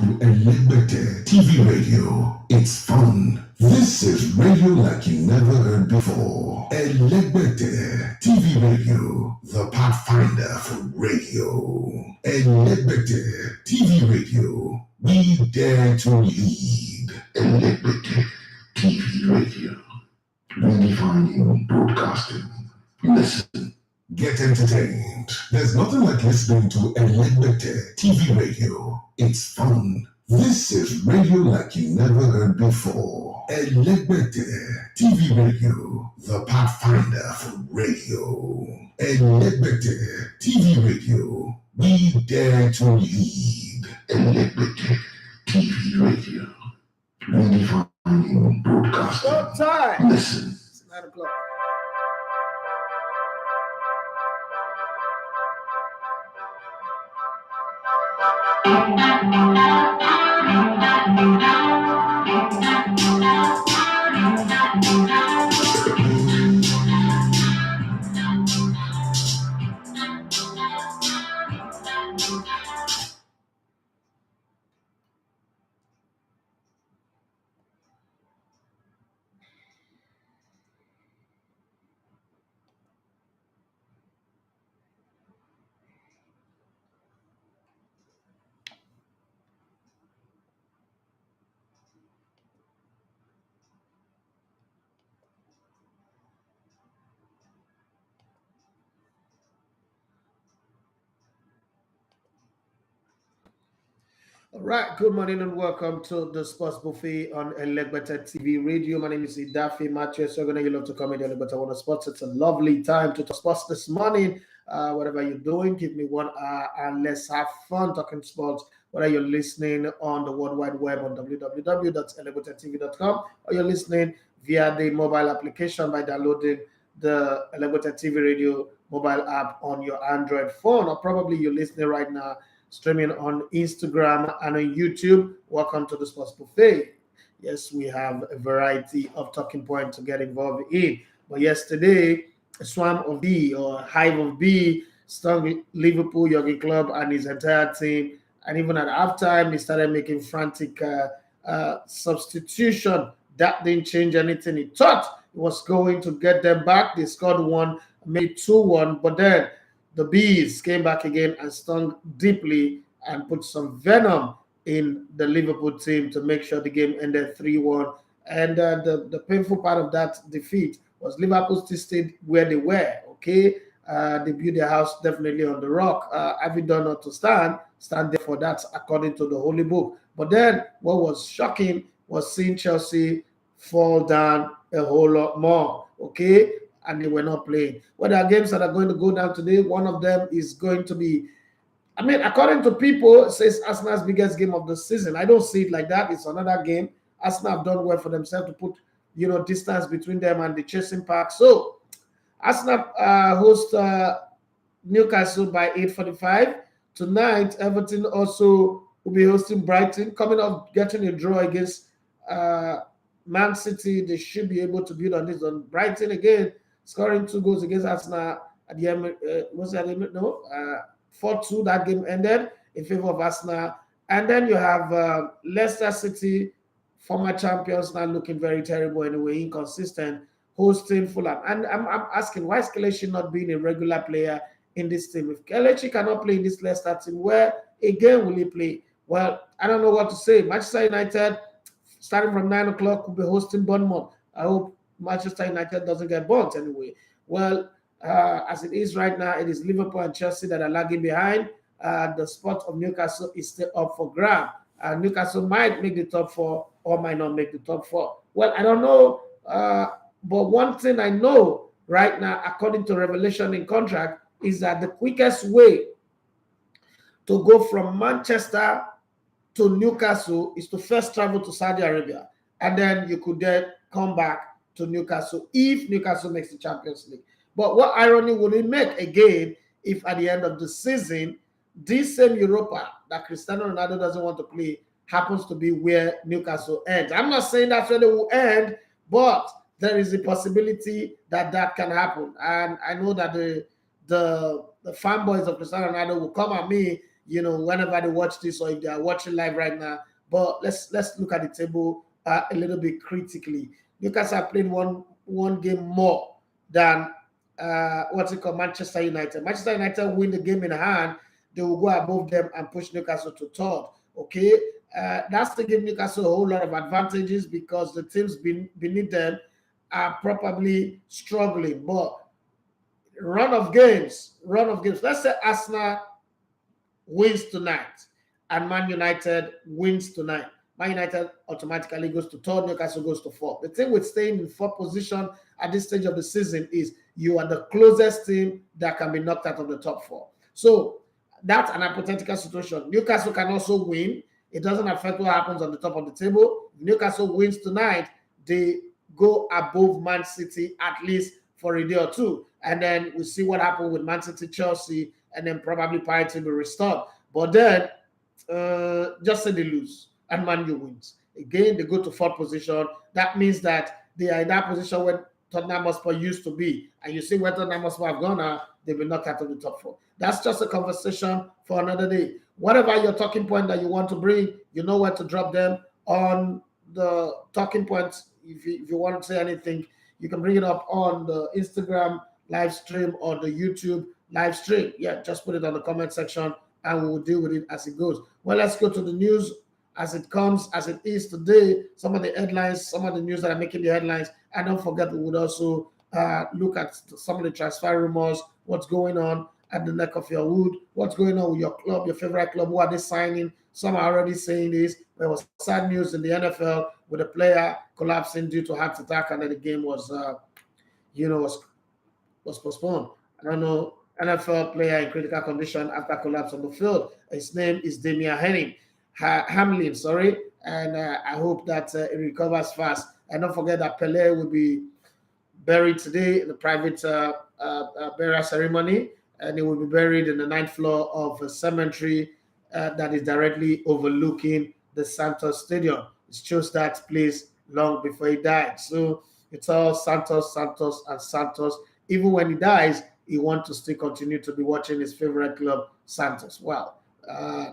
Unlimited TV radio. It's fun. This is radio like you never heard before. Unlimited TV radio. The pathfinder for radio. Unlimited TV radio. We dare to lead. Unlimited TV radio. Redefining broadcasting. Listen. Get entertained. There's nothing like listening to Unlimited TV radio. It's fun. This is radio like you never heard before. Unlimited TV radio. The pathfinder for radio. Unlimited TV radio. We dare to lead. Unlimited TV radio. Redefining broadcasting. Stop time. Listen. It's 9 o'clock. All right, good morning and welcome to the Sports Buffet on Elegbeta TV Radio. My name is Idafi Matthews. So you love to come in Elegbeta One Sports. It's a lovely time to talk sports this morning. Whatever you're doing, give me 1 hour and let's have fun talking sports. Whether you're listening on the World Wide Web on www.elegbeta.tv.com or you're listening via the mobile application by downloading the Elegbeta TV Radio mobile app on your Android phone, or probably you're listening right now streaming on Instagram and on YouTube. Welcome to the Sports Buffet. Yes, we have a variety of talking points to get involved in. But yesterday, a swarm of B or hive of B stung Liverpool, Jurgen Klopp and his entire team. And even at halftime, they started making frantic substitution. That didn't change anything. He thought he was going to get them back. They scored one, made 2-1, but then the Bees came back again and stung deeply and put some venom in the Liverpool team to make sure the game ended 3-1. And the painful part of that defeat was Liverpool still stayed where they were, okay? They built their house definitely on the rock. Having done not to stand there for that according to the Holy Book. But then what was shocking was seeing Chelsea fall down a whole lot more, okay? And they were not playing. Well, there are games that are going to go down today. One of them is going to be, I mean, according to people, it says Arsenal's biggest game of the season. I don't see it like that. It's another game. Arsenal have done well for themselves to put, distance between them and the chasing pack. So, Arsenal host Newcastle by 8:45. Tonight, Everton also will be hosting Brighton. Coming off getting a draw against Man City, they should be able to build on this. On Brighton again, scoring 2 goals against Arsenal at the end. 4-2. That game ended in favor of Arsenal. And then you have Leicester City, former champions, now looking very terrible anyway, inconsistent, hosting Fulham. And I'm asking, why is Kelechi not being a regular player in this team? If Kelechi cannot play in this Leicester team, where again will he play? Well, I don't know what to say. Manchester United, starting from 9 o'clock, will be hosting Bournemouth. I hope Manchester United doesn't get burnt anyway. Well, as it is right now, it is Liverpool and Chelsea that are lagging behind. The spot of Newcastle is still up for grab. Newcastle might make the top 4 or might not make the top 4. Well, I don't know. But one thing I know right now, according to Revelation in contract, is that the quickest way to go from Manchester to Newcastle is to first travel to Saudi Arabia, and then you could then come back to Newcastle if Newcastle makes the Champions League. But what irony would it make again if at the end of the season, this same Europa that Cristiano Ronaldo doesn't want to play happens to be where Newcastle ends? I'm not saying that's where they will end, but there is a possibility that that can happen. And I know that the fanboys of Cristiano Ronaldo will come at me, whenever they watch this or if they are watching live right now. But let's look at the table a little bit critically. Newcastle played one game more than Manchester United. Manchester United win the game in hand, they will go above them and push Newcastle to third. Okay, that's to give Newcastle a whole lot of advantages because the teams beneath them are probably struggling. But run of games. Let's say Arsenal wins tonight and Man United wins tonight. Man United automatically goes to third, Newcastle goes to fourth. The thing with staying in fourth position at this stage of the season is you are the closest team that can be knocked out of the top four. So that's an hypothetical situation. Newcastle can also win. It doesn't affect what happens on the top of the table. If Newcastle wins tonight, they go above Man City at least for a day or two. And then we see what happens with Man City, Chelsea, and then probably parity will restored. But then just say they lose and Man U wins. Again, they go to fourth position. That means that they are in that position where Tottenham Hotspur used to be. And you see where Tottenham Hotspur have gone now, they've been knocked out of the top four. That's just a conversation for another day. Whatever your talking point that you want to bring, you know where to drop them on the talking points. If you want to say anything, you can bring it up on the Instagram live stream or the YouTube live stream. Yeah, just put it on the comment section and we will deal with it as it goes. Well, let's go to the news as it comes, as it is today. Some of the headlines, some of the news that are making the headlines. And don't forget, we would also look at some of the transfer rumors, what's going on at the neck of your wood, what's going on with your club, your favorite club, who are they signing? Some are already saying this. There was sad news in the NFL with a player collapsing due to heart attack, and then the game was, was postponed. I don't know, NFL player in critical condition after collapse on the field. His name is Hamlin, and I hope that it recovers fast. And don't forget that Pele will be buried today in the private burial ceremony, and he will be buried in the 9th floor of a cemetery that is directly overlooking the Santos Stadium. It shows that place long before he died. So it's all Santos, and Santos. Even when he dies, he wants to still continue to be watching his favorite club, Santos. Well,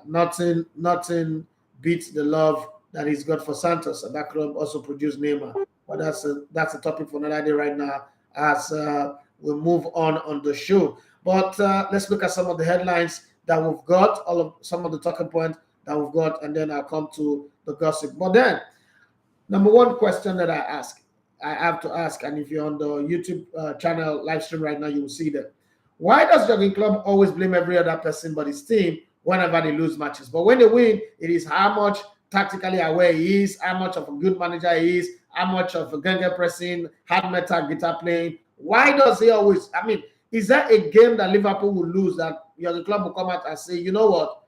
nothing beats the love that he's got for Santos, and that club also produced Neymar. But that's a topic for another day right now as we move on the show. But let's look at some of the headlines that we've got, some of the talking points that we've got, and then I'll come to the gossip. But then, number one question that I have to ask, and if you're on the YouTube channel live stream right now, you will see that. Why does Jurgen Klopp always blame every other person but his team whenever they lose matches? But when they win, it is how much tactically aware he is, how much of a good manager he is, how much of a genge pressing, hard metal guitar playing. Why does he always, is there a game that Liverpool will lose that Jurgen Klopp will come out and say, you know what,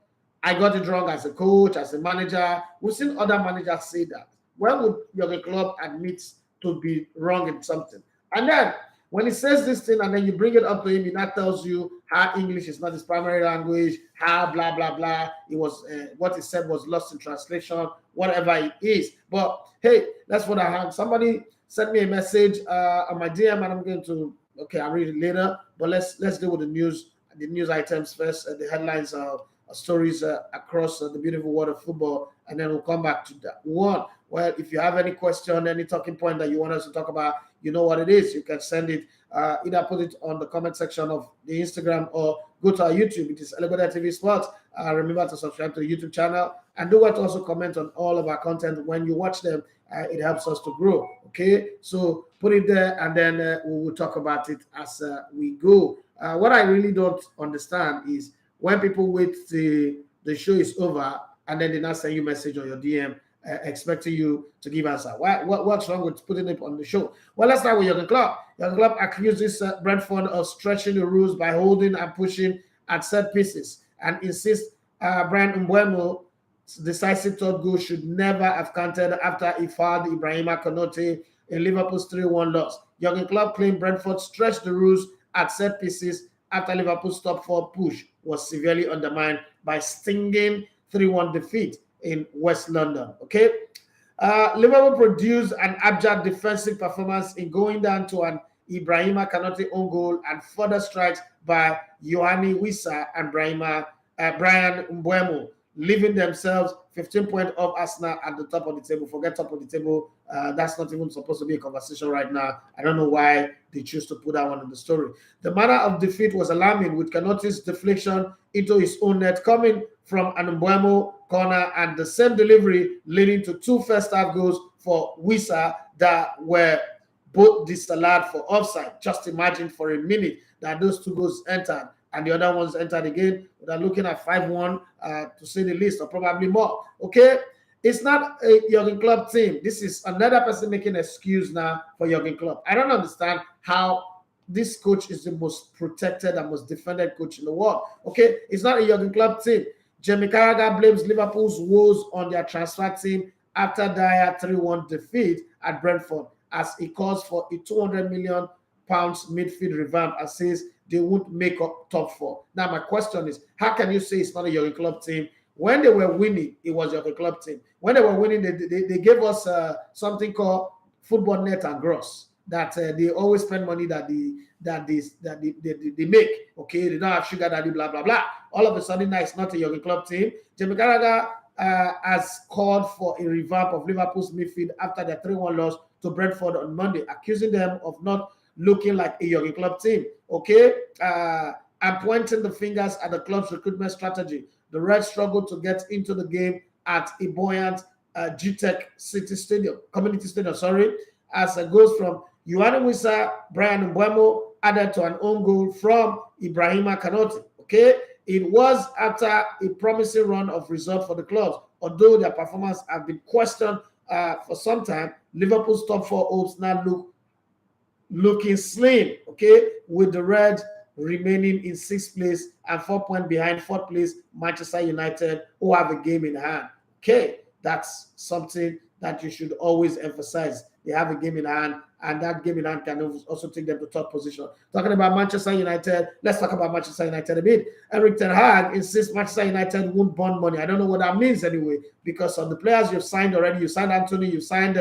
I got it wrong as a coach, as a manager? We've seen other managers say that. When would Jurgen Klopp admit to be wrong in something? And then when he says this thing and then you bring it up to him, he now tells you how English is not his primary language, how blah, blah, blah. It was what he said was lost in translation, whatever it is. But hey, that's what I have. Somebody sent me a message on my DM, and I'm going to, I'll read it later. But let's deal with the news items first, the headlines stories across the beautiful world of football, and then we'll come back to that one. Well, if you have any question, any talking point that you want us to talk about, you know what it is. You can send it, either put it on the comment section of the Instagram or go to our YouTube. It is Elegbede TV Sports. Remember to subscribe to the YouTube channel, and do what to also comment on all of our content when you watch them. It helps us to grow. Okay, so put it there, and then we will talk about it as we go. What I really don't understand is when people wait till the show is over and then they now send you a message on your DM expecting you to give answer. What's wrong with putting it on the show? Well, let's start with Jurgen Klopp. Jurgen Klopp accuses Brentford of stretching the rules by holding and pushing at set pieces and insists Bryan Mbeumo decisive third goal should never have counted after he fouled Ibrahima Konate in Liverpool's 3-1 loss. Jurgen Klopp claimed Brentford stretched the rules at set pieces after Liverpool's top four push was severely undermined by stinging 3-1 defeat in West London. Okay, Liverpool produced an abject defensive performance in going down to an Ibrahima Konate own goal and further strikes by Yoane, Wissa, and Brahima Bryan Mbeumo, leaving themselves 15 points off Arsenal at the top of the table. Forget top of the table. That's not even supposed to be a conversation right now. I don't know why they choose to put that one in the story. The manner of defeat was alarming, with Konate's deflection into his own net coming from an Mbeumo corner, and the same delivery leading to two first-half goals for Wissa that were both disallowed for offside. Just imagine for a minute that those two goals entered and the other ones entered again. They're looking at 5-1 to say the least, or probably more. Okay, it's not a Jurgen Klopp team. This is another person making an excuse now for Jurgen Klopp. I don't understand how this coach is the most protected and most defended coach in the world. Okay, it's not a Jurgen Klopp team. Jamie Carragher blames Liverpool's woes on their transfer team after dire 3-1 defeat at Brentford, as he calls for a £200 million midfield revamp and says they won't make up top four. Now, my question is, how can you say it's not a Jurgen Klopp team? When they were winning, it was a Jurgen Klopp team. When they were winning, they gave us something called football net and gross, that they always spend money that they make. Okay, they don't have sugar daddy, blah, blah, blah. All of a sudden, now it's not a Jurgen Klopp team. Jamie Carragher has called for a revamp of Liverpool's midfield after their 3-1 loss to Brentford on Monday, accusing them of not looking like a Jurgen Klopp team. Okay, I'm pointing the fingers at the club's recruitment strategy. The Reds struggled to get into the game at a buoyant G-Tech Community Stadium, as it goes from Yoane Wissa, Bryan Mbeumo added to an own goal from Ibrahima Konate. Okay, it was after a promising run of results for the clubs, although their performance have been questioned for some time. Liverpool's top four hopes now looking slim, okay, with the Reds remaining in 6th place and 4 points behind 4th place Manchester United, who have a game in hand. Okay, that's something that you should always emphasize. They have a game in hand, and that game in hand can also take them to third position. Talking about Manchester United, let's talk about Manchester United a bit. Erik ten Hag insists Manchester United won't bond money. I don't know what that means anyway, because of the players you've signed already. You signed Anthony, you signed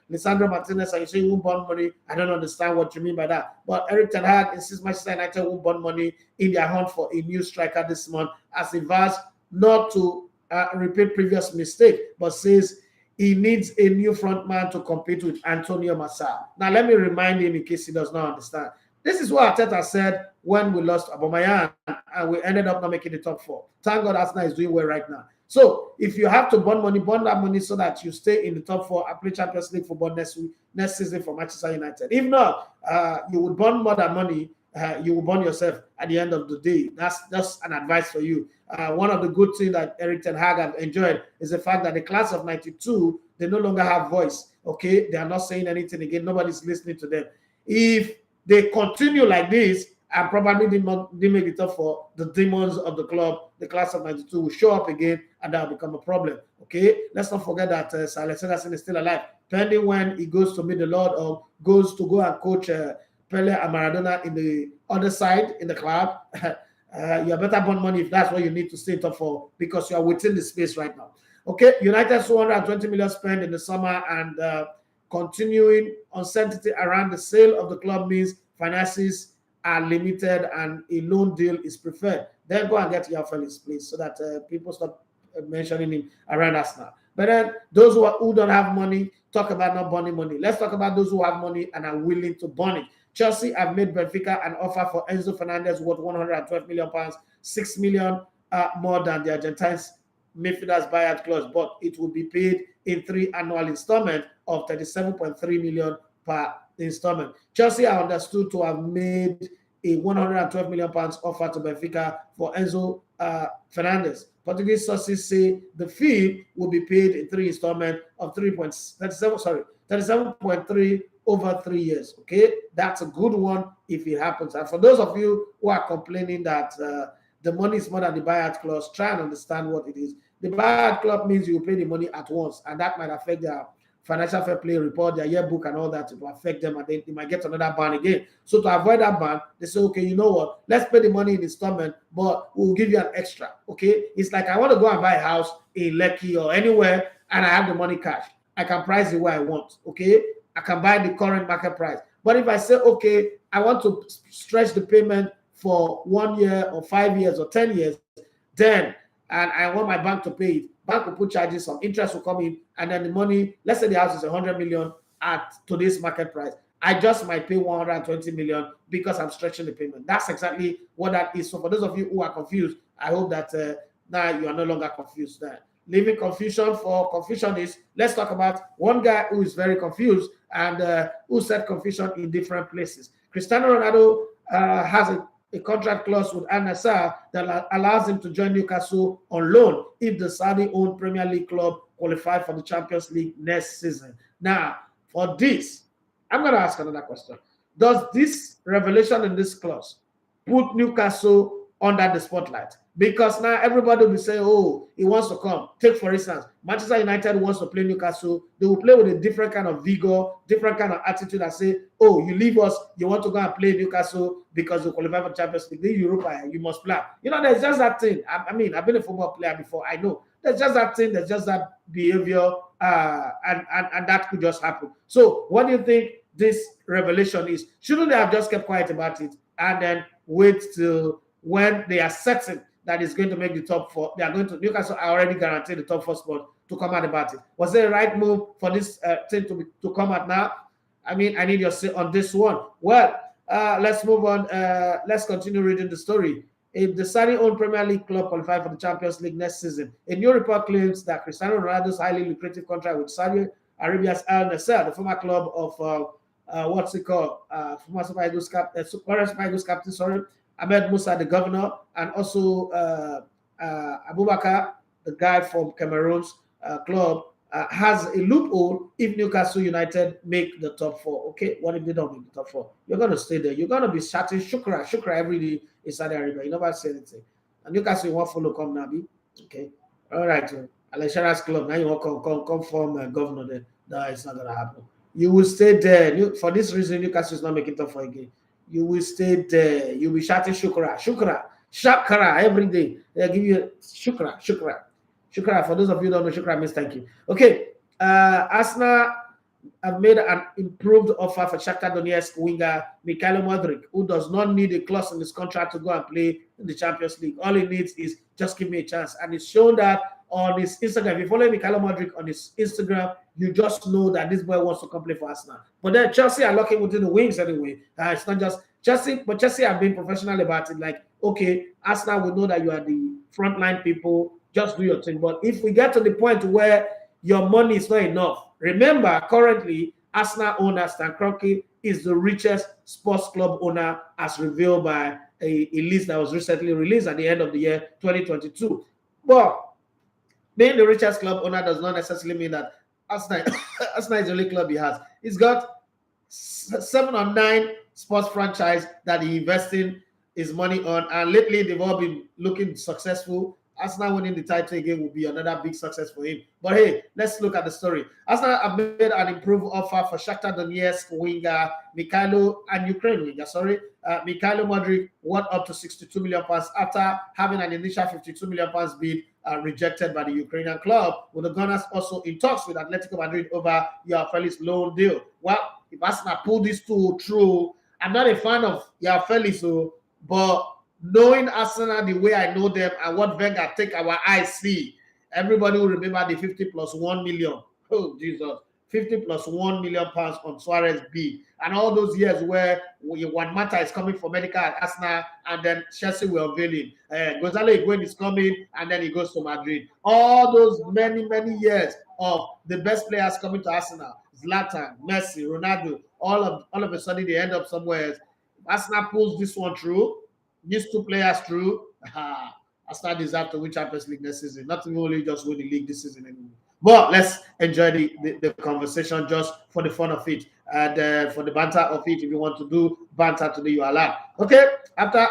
Lisandro Martinez, and you say you won't bond money. I don't understand what you mean by that. But Erik ten Hag insists Manchester United won't bond money in their hunt for a new striker this month, as he vows not to repeat previous mistake, but says he needs a new front man to compete with Antonio Massa. Now, let me remind him in case he does not understand. This is what Arteta said when we lost Aubameyang and we ended up not making the top four. Thank God Arsenal is doing well right now. So, if you have to bond that money so that you stay in the top four and play Champions League football next season for Manchester United. If not, you would bond more than money. You will burn yourself at the end of the day. That's just an advice for you. One of the good things that Erik ten Hag have enjoyed is the fact that the class of 92, they no longer have voice. Okay, they are not saying anything again. Nobody's listening to them. If they continue like this and probably didn't make it up for the demons of the club, the class of 92 will show up again, and that will become a problem. Okay, let's not forget that Sir Alex Ferguson is still alive. Pending when he goes to meet the Lord or goes to go and coach Pele and Maradona in the other side in the club, you better burn money if that's what you need to stay top for, because you are within the space right now. Okay, United's 220 million spent in the summer and continuing uncertainty around the sale of the club means finances are limited and a loan deal is preferred. Then go and get your fellas, please, so that people stop mentioning him around us now. But then those who don't have money talk about not burning money. Let's talk about those who have money and are willing to burn it. Chelsea have made Benfica an offer for Enzo Fernandez worth £112 million, £6 million more than the Argentines midfielder's buyout clause, but it will be paid in 3 annual installments of £37.3 million per installment. Chelsea are understood to have made a £112 million offer to Benfica for Enzo Fernandez. Portuguese sources say the fee will be paid in 3 installments of 37.3 over 3 years. Okay, that's a good one if it happens. And for those of you who are complaining that the money is more than the buyout clause, try and understand what it is. The buyout clause means you pay the money at once, and that might affect their financial fair play report, their yearbook, and all that. It will affect them, and then they might get another ban again. So to avoid that ban, they say, okay, you know what? Let's pay the money in installment, but we'll give you an extra. Okay, it's like I want to go and buy a house in Lekki or anywhere, and I have the money cash. I can price it where I want. Okay, I can buy the current market price. But if I say, okay, I want to stretch the payment for 1 year or 5 years or 10 years, then and I want my bank to pay it, bank will put charges, some interest will come in, and then the money, let's say the house is 100 million at today's market price, I just might pay 120 million because I'm stretching the payment. That's exactly what that is. So for those of you who are confused, I hope that now you are no longer confused. Leaving confusion for confusion is, let's talk about one guy who is very confused and who set confusion in different places. Cristiano Ronaldo has a contract clause with Al Nassr that allows him to join Newcastle on loan if the Saudi-owned Premier League club qualify for the Champions League next season. Now, for this, I'm going to ask another question. Does this revelation in this clause put Newcastle under the spotlight? Because now everybody will be saying, oh, he wants to come. Take, for instance, Manchester United wants to play Newcastle. They will play with a different kind of vigor, different kind of attitude and say, oh, you leave us, you want to go and play Newcastle because you qualify for Champions League. In Europa, you must play. You know, there's just that thing. I mean, I've been a football player before. I know. There's just that thing. There's just that behavior, and that could just happen. So what do you think this revelation is? Shouldn't they have just kept quiet about it and then wait till when they are certain that is going to make the top four? They are going to, Newcastle are already guaranteed the top four spot, to come out about it. Was it the right move for this thing to come out now? I mean, I need your say on this one. Well, let's move on. Let's continue reading the story. If the Saudi-owned Premier League club qualify for the Champions League next season, a new report claims that Cristiano Ronaldo's highly lucrative contract with Saudi Arabia's Al Nassr, the former club of former Super Eagles captain, Ahmed Musa, the governor, and also Abubakar, the guy from Cameroon's club, has a loophole if Newcastle United make the top four. Okay, what if they don't make the top four? You're going to stay there. You're going to be shouting shukra, shukra every day in Saudi Arabia. You never say anything. And Newcastle, you want follow come Nabi. Okay, all right. Al-Shara's club, now you want come from governor there. No, it's not going to happen. You will stay there. For this reason, Newcastle is not making top four again. You will stay there. You'll be shouting shukra, shukra, shakra every day. They'll give you shukra, shukra. Shukra, for those of you who don't know, shukra means thank you. Okay, Arsenal have made an improved offer for Shakhtar Donetsk winger Mikhailo Mudryk, who does not need a clause in his contract to go and play in the Champions League. All he needs is just give me a chance. And it's shown that on his Instagram. If you follow Mikhailo Mudryk on his Instagram, you just know that this boy wants to come play for Arsenal. But then Chelsea are locking within the wings anyway. It's not just Chelsea, but Chelsea have been professional about it. Like, okay, Arsenal will know that you are the frontline people. Just do your thing. But if we get to the point where your money is not enough, remember, currently, Arsenal owner Stan Kroenke is the richest sports club owner as revealed by a list that was recently released at the end of the year 2022. But being the richest club owner does not necessarily mean that Arsenal is the only club he has. He's got 7 or 9 sports franchise that he investing his money on, and lately they've all been looking successful. Arsenal winning the title again will be another big success for him. But hey, let's look at the story. Arsenal have made an improved offer for Shakhtar Donetsk winger Mikhailo Mudryk, worth up to £62 million after having an initial £52 million bid rejected by the Ukrainian club, with the Gunners also in talks with Atletico Madrid over Yafel's loan deal. Well, if Arsenal pull these two through, I'm not a fan of Yafeli, but knowing Arsenal the way I know them and what Wenger take our eyes see, everybody will remember the 50 plus 1 million. Oh, Jesus. 50 plus 1 million pounds on Suarez B. And all those years where Juan Mata is coming for medical at Arsenal and then Chelsea will avail him. Gonzalo Higuain is coming and then he goes to Madrid. All those many, many years of the best players coming to Arsenal, Zlatan, Messi, Ronaldo, all of a sudden they end up somewhere else. Arsenal pulls this one through. These two players through, Arsenal deserve to win Champions League next season. Not only just win the league this season anymore. But let's enjoy the conversation just for the fun of it and for the banter of it. If you want to do banter today, you are allowed. Okay, after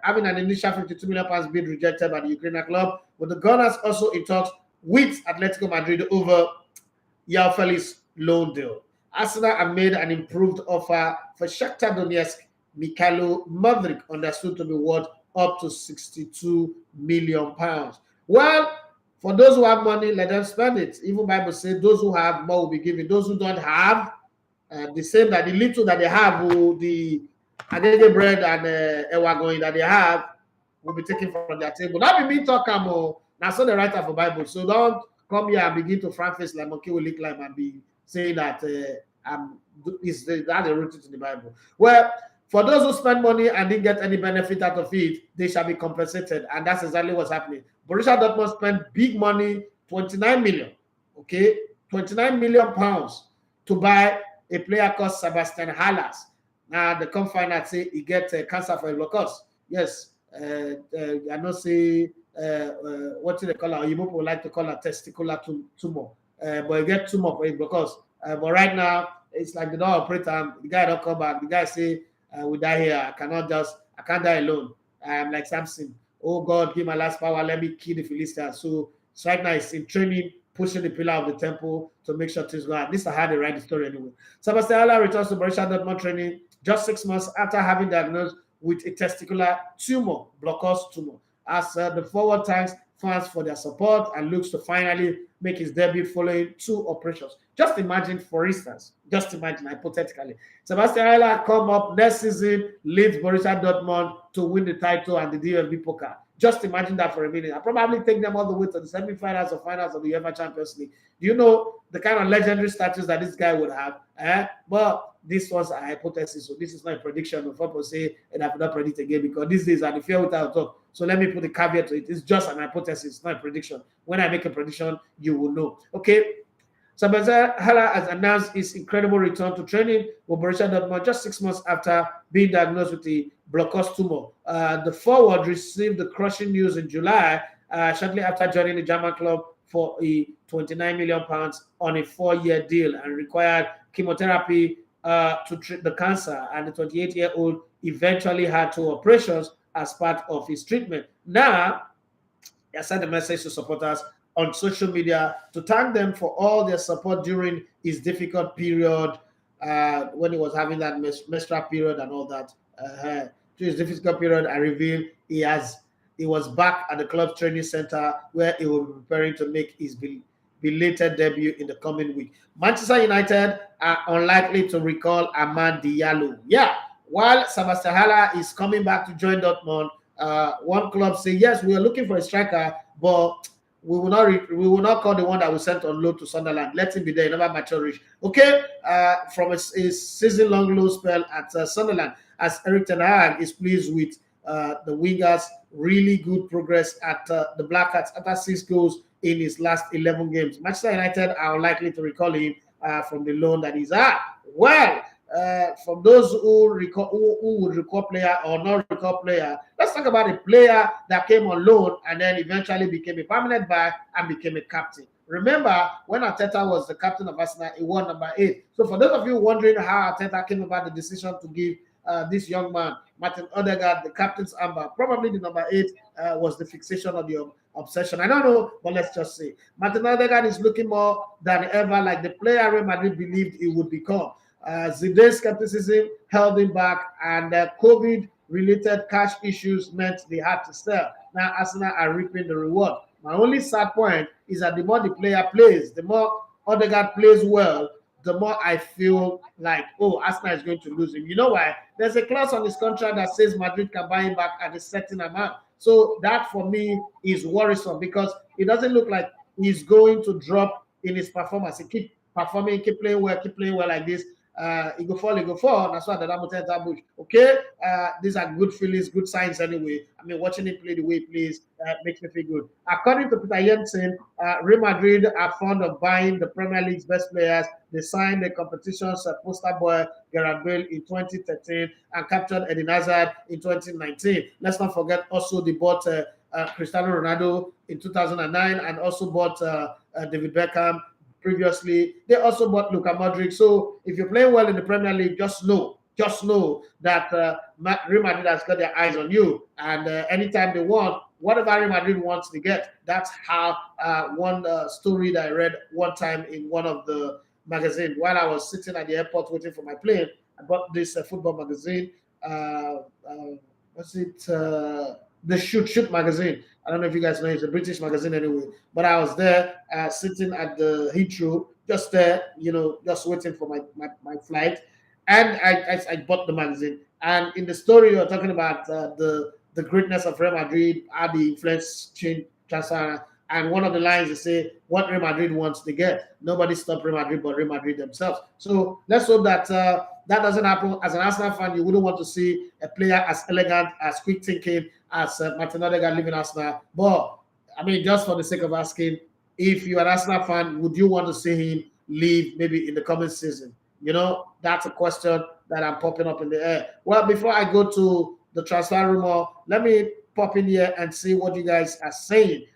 having an initial £52 million bid rejected by the Ukrainian club, but the Gunners also in talks with Atletico Madrid over Yafel's loan deal. Arsenal have made an improved offer for Shakhtar Donetsk Mikhailo Mudryk, understood to be worth up to £62 million. Well, for those who have money, let them spend it. Even Bible says those who have more will be given. Those who don't have, the same that the little that they have, the Adede bread and Ewa going that they have, will be taken from their table. Not be me talk more. Now so the writer for Bible. So don't come here and begin to frown face like monkey will lick lime and be saying that that's rooted in the Bible. Well, for those who spend money and didn't get any benefit out of it, they shall be compensated, and that's exactly what's happening. Borussia Dortmund spent big money, 29 million, okay, 29 million pounds to buy a player called Sebastian Haller. Now they come find out say he get cancer for a locus. Yes, I know say what do they call it? You people like to call it testicular tumor, but you get tumor for it because. But right now it's like they don't operate. The guy don't come back. The guy say, "We die here. I can't die alone. I am like Samson. Oh God, give my last power. Let me kill the Philistines." So right now it's in training, pushing the pillar of the temple to make sure things go out. This is how they write the story anyway. Sebastian Haller returns to Borussia Dortmund training just 6 months after having diagnosed with a testicular tumor, blockos tumor. As the forward thanks fans for their support and looks to finally make his debut following 2 operations. Just imagine, for instance, hypothetically, Sebastian Haller come up next season, leads Borussia Dortmund to win the title and the DFB Pokal. Just imagine that for a minute. I probably take them all the way to the semi-finals or finals of the UEFA Champions League. Do you know the kind of legendary status that this guy would have? But this was a hypothesis, so this is not a prediction. Of people say, and I cannot predict again because these days are the fear without talk. So let me put a caveat to it. It's just an hypothesis, not a prediction. When I make a prediction, you will know. Okay. Sebastian Haller has announced his incredible return to training with Borussia Dortmund just 6 months after being diagnosed with the blockos tumor. The forward received the crushing news in July, shortly after joining the German club for a £29 million on a 4-year deal and required chemotherapy to treat the cancer. And the 28-year-old eventually had 2 operations as part of his treatment. Now, I sent a message to supporters on social media to thank them for all their support during his difficult period when he was having that menstrual period and all that. During his difficult period, I revealed he was back at the club's training center where he will be preparing to make his belated debut in the coming week. Manchester United are unlikely to recall Amad Diallo. Yeah, while Sebastian Haller is coming back to join Dortmund, one club say, yes, we are looking for a striker, but we will not call the one that we sent on loan to Sunderland. Let him be there. Never mature rich. Okay, from his season-long low spell at Sunderland, as Erik ten Hag is pleased with the wingers' really good progress at the Black Cats after 6 goals in his last 11 games. Manchester United are unlikely to recall him from the loan that he's at. Well, from those who would recall player or not recall player, let's talk about a player that came on loan and then eventually became a permanent buy and became a captain. Remember, when Arteta was the captain of Arsenal, he won number 8. So for those of you wondering how Arteta came about the decision to give this young man, Martin Odegaard, the captain's armband, probably the number 8 was the fixation of the obsession. I don't know, but let's just say Martin Odegaard is looking more than ever like the player Real Madrid believed he would become. Zidane's skepticism held him back, and COVID-related cash issues meant they had to sell. Now Arsenal are reaping the reward. My only sad point is that the more the player plays, the more Odegaard plays well, the more I feel like, oh, Arsenal is going to lose him. You know why? There's a clause on his contract that says Madrid can buy him back at a certain amount. So that for me is worrisome because it doesn't look like he's going to drop in his performance. He keep performing, keep playing well like this. He go fall. That's why the Damotenta Bush. Okay, these are good feelings, good signs anyway. I mean, watching him play the way he plays makes me feel good. According to Peter Jensen, Real Madrid are fond of buying the Premier League's best players. They signed the competition's poster boy Gareth Bale in 2013 and captured Eden Hazard in 2019. Let's not forget also they bought Cristiano Ronaldo in 2009 and also bought David Beckham. Previously, they also bought Luka Modric. So if you're playing well in the Premier League, just know that Real Madrid has got their eyes on you. And anytime they want, whatever Real Madrid wants, they get. That's how one story that I read one time in one of the magazines. While I was sitting at the airport waiting for my plane, I bought this football magazine. What's it? The Shoot magazine. I don't know if you guys know, it's a British magazine anyway. But I was there sitting at the Heathrow, just there, just waiting for my flight. And I bought the magazine. And in the story, you're talking about the the greatness of Real Madrid, how the influence change transfer. And one of the lines they say, what Real Madrid wants to get. Nobody stopped Real Madrid but Real Madrid themselves. So let's hope that that doesn't happen. As an Arsenal fan, you wouldn't want to see a player as elegant, as quick thinking as Martin Odegaard leaving Arsenal. But, I mean, just for the sake of asking, if you're an Arsenal fan, would you want to see him leave maybe in the coming season? You know, that's a question that I'm popping up in the air. Well, before I go to the transfer rumor, let me pop in here and see what you guys are saying.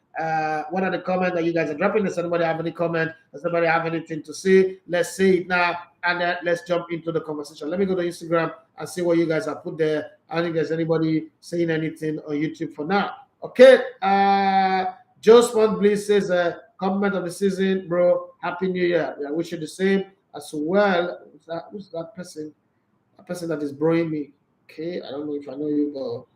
What are the comments that you guys are dropping? Does anybody have any comment? Does anybody have anything to say? Let's say it now, and then let's jump into the conversation. Let me go to Instagram and see what you guys have put there. I don't think there's anybody saying anything on YouTube for now. Okay. Joe Spont Bliss says, compliment of the season, bro. Happy New Year. I wish you the same as well. Who's that person? A person that is broing me. Okay. I don't know if I know you, but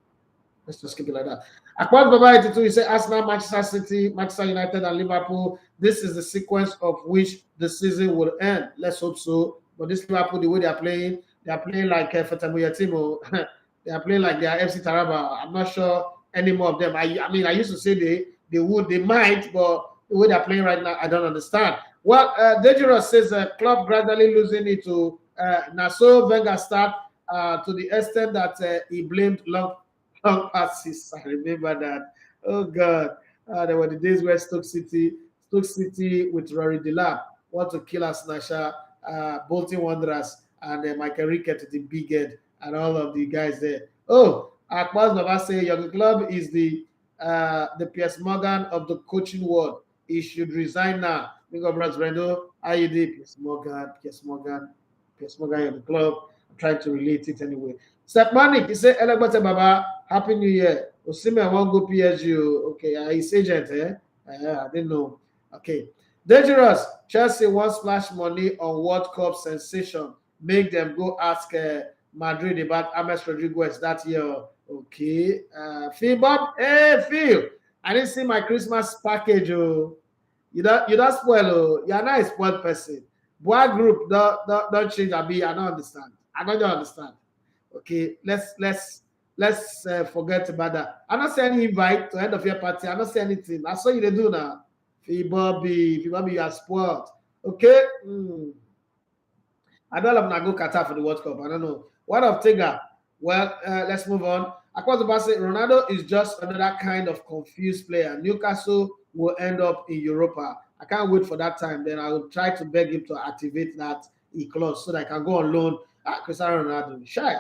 let's just keep it like that. Akwan Baba 82, you say Arsenal, Manchester City, Manchester United, and Liverpool. This is the sequence of which the season will end. Let's hope so. But this Liverpool, the way they are playing like Fatamuya Timo. They are playing like they are FC Taraba. I'm not sure any more of them. I mean, I used to say they might, but the way they're playing right now, I don't understand. Well, Dangerous says Klopp gradually losing it to Nassau Wenger start to the extent that he blamed long passes. I remember that. Oh God, there were the days where Stoke City with Rory Delap want to kill us, Nasha, Bolton Wanderers, and Michael Rickett, the big head, and all of the guys there. Oh, Akbaz Baba say Jurgen Klopp is the Piers Morgan of the coaching world. He should resign now. Think of Bras Brendo, IED, Piers Morgan, Jurgen Klopp. I'm trying to relate it anyway. Stepmanic, he said, Elegbate Baba, Happy New Year. Osime won't go PSG. Okay, his agent, I didn't know. Okay. Dangerous. Chelsea wants splash money on World Cup sensation. Make them go ask Madrid about James Rodriguez that year. Okay. Phil Bob. Hey, Phil. I didn't see my Christmas package. Oh. You don't spoil. Oh. You're not a spoiled person. Boy group don't change. I don't understand. I don't understand. Okay, let's forget about that. I'm not saying invite to end of your party. I'm not saying anything. That's what you do now. Bobby, you are spoiled. Okay. I don't have to go Qatar for the World Cup. I don't know. What of Tiger? Well, let's move on. Across the basket, Ronaldo is just another kind of confused player. Newcastle will end up in Europa. I can't wait for that time. Then I will try to beg him to activate that clause so that I can go on loan. Cristiano Ronaldo, shy.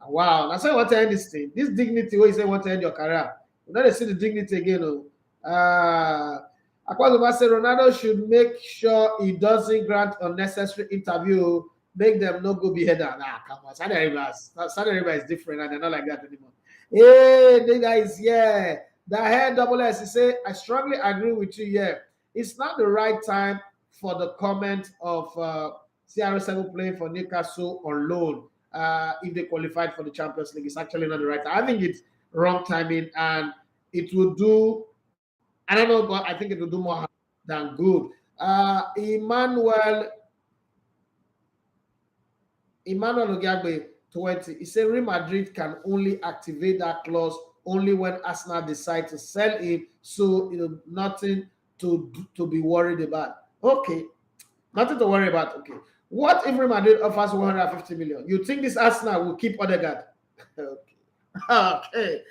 Wow, that's why I want to end this thing. This dignity, where you say want to end your career. You know they see the dignity again. Akwazuba said Ronaldo should make sure he doesn't grant unnecessary interview. Make them not go beheader. Nah, come on. Saudi Arabia is different and they're not like that anymore. Hey, the guys, yeah. The head double S, he said, I strongly agree with you. Yeah, it's not the right time for the comment of CR7 playing for Newcastle on loan. If they qualified for the Champions League, it's actually not the right time. I think it's wrong timing, and it will do. I don't know, but I think it will do more harm than good. Emmanuel Ogiagbe 20. He said Real Madrid can only activate that clause only when Arsenal decide to sell him. So nothing to be worried about. Okay, nothing to worry about. Okay. What if Real Madrid offers 150 million? You think this Arsenal will keep Odegaard? Okay.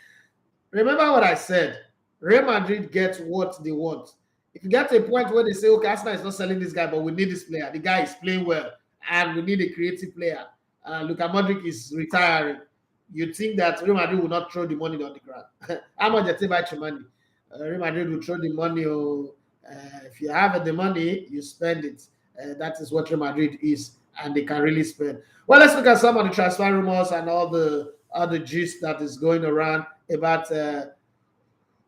Remember what I said. Real Madrid gets what they want. If you get to a point where they say, okay, Arsenal is not selling this guy, but we need this player. The guy is playing well, and we need a creative player. Luka Modric is retiring. You think that Real Madrid will not throw the money on the ground? How much they take by your money? Real Madrid will throw the money. If you have the money, you spend it. That is what Real Madrid is, and they can really spend. Well, let's look at some of the transfer rumors and all the gist that is going around about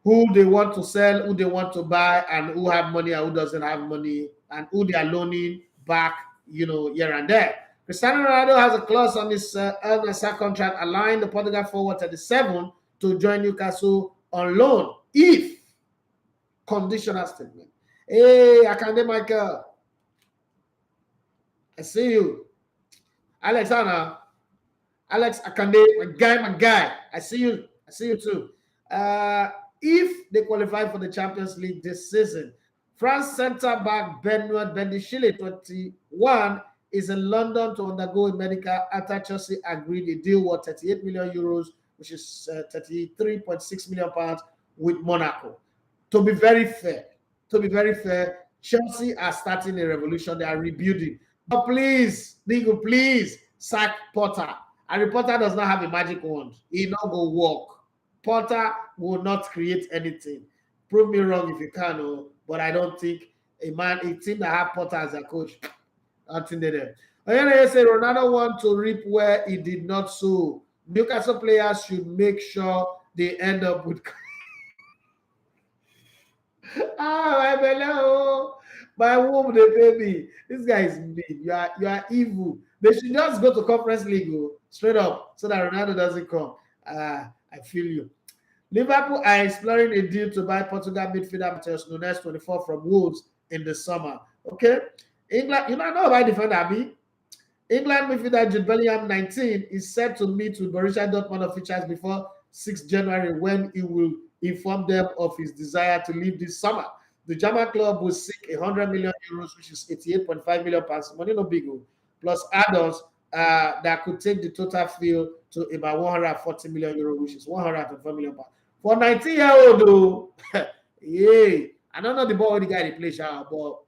who they want to sell, who they want to buy, and who have money and who doesn't have money, and who they are loaning back, here and there. Cristiano Ronaldo has a clause on his El Nassr contract allowing the Portugal forward 37 to join Newcastle on loan if conditional statement. Hey, Akande Michael. I see you. Alex Akande, my guy. I see you too. If they qualify for the Champions League this season. France centre back Benoit Bendishile, 21, is in London to undergo a medical after Chelsea agreed a deal worth 38 million euros, which is 33.6 million pounds, with Monaco. To be very fair, Chelsea are starting a revolution. They are rebuilding. But please, Nigo, please sack Potter. And Potter does not have a magic wand. He not go walk. Potter will not create anything. Prove me wrong if you can, but I don't think a team that have Potter as a coach, nothing there. Oyene say Ronaldo want to reap where he did not sow. Newcastle players should make sure they end up with my belly, my womb, the baby. This guy is mean. You are evil. They should just go to Conference League straight up so that Ronaldo doesn't come. I feel you. Liverpool are exploring a deal to buy Portugal midfielder Matheus Nunes, 24, from Wolves in the summer. Okay, England, you know about defender B. England midfielder Jude Bellingham, 19, is set to meet with Borussia Dortmund officials before 6 January when he will inform them of his desire to leave this summer. The German club will seek 100 million euros, which is 88.5 million pounds. Money no big, plus add-ons that could take the total fee to about 140 million euros, which is 104 million pounds. For 19-year-old, though, yeah, I don't know the ball the guy they play, but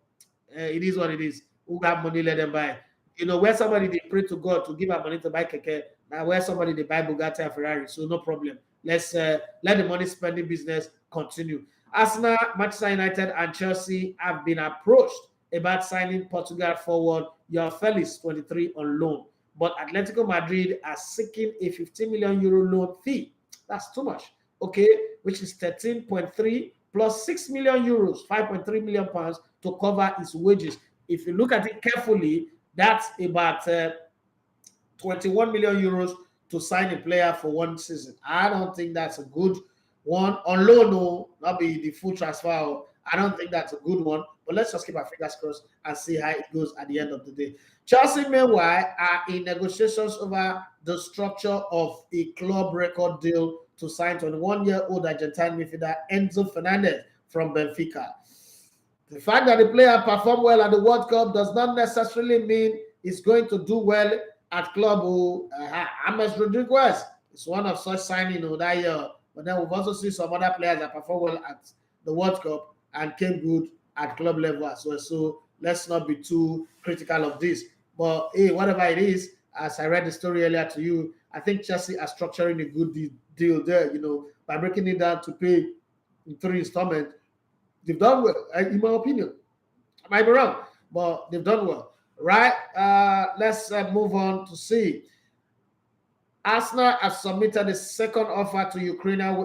it is what it is. Who got money, let them buy. You know, where somebody they pray to God to give her money to buy keke, now where somebody they buy Bugatti and Ferrari, so no problem. Let's let the money spending business continue. Arsenal, Manchester United, and Chelsea have been approached about signing Portugal forward João Felix, 23, on loan, but Atletico Madrid are seeking a 15 million euro loan fee. That's too much, okay, which is 13.3 plus 6 million euros, 5.3 million pounds to cover his wages. If you look at it carefully, that's about 21 million euros to sign a player for one season. I don't think that's a good one. On loan, no, not be the full transfer. I don't think that's a good one. But let's just keep our fingers crossed and see how it goes at the end of the day. Chelsea, meanwhile, are in negotiations over the structure of a club record deal to sign 21-year-old Argentine midfielder Enzo Fernandez from Benfica. The fact that the player performed well at the World Cup does not necessarily mean he's going to do well at club. James Rodriguez is one of such signing that year. But then we've also seen some other players that performed well at the World Cup and came good at club level as well. So let's not be too critical of this. But hey, whatever it is, as I read the story earlier to you, I think Chelsea are structuring a good deal there, by breaking it down to pay in 3 installments. They've done well, in my opinion. I might be wrong, but they've done well. Right? Let's move on to see. Arsenal have submitted a second offer to Ukrainian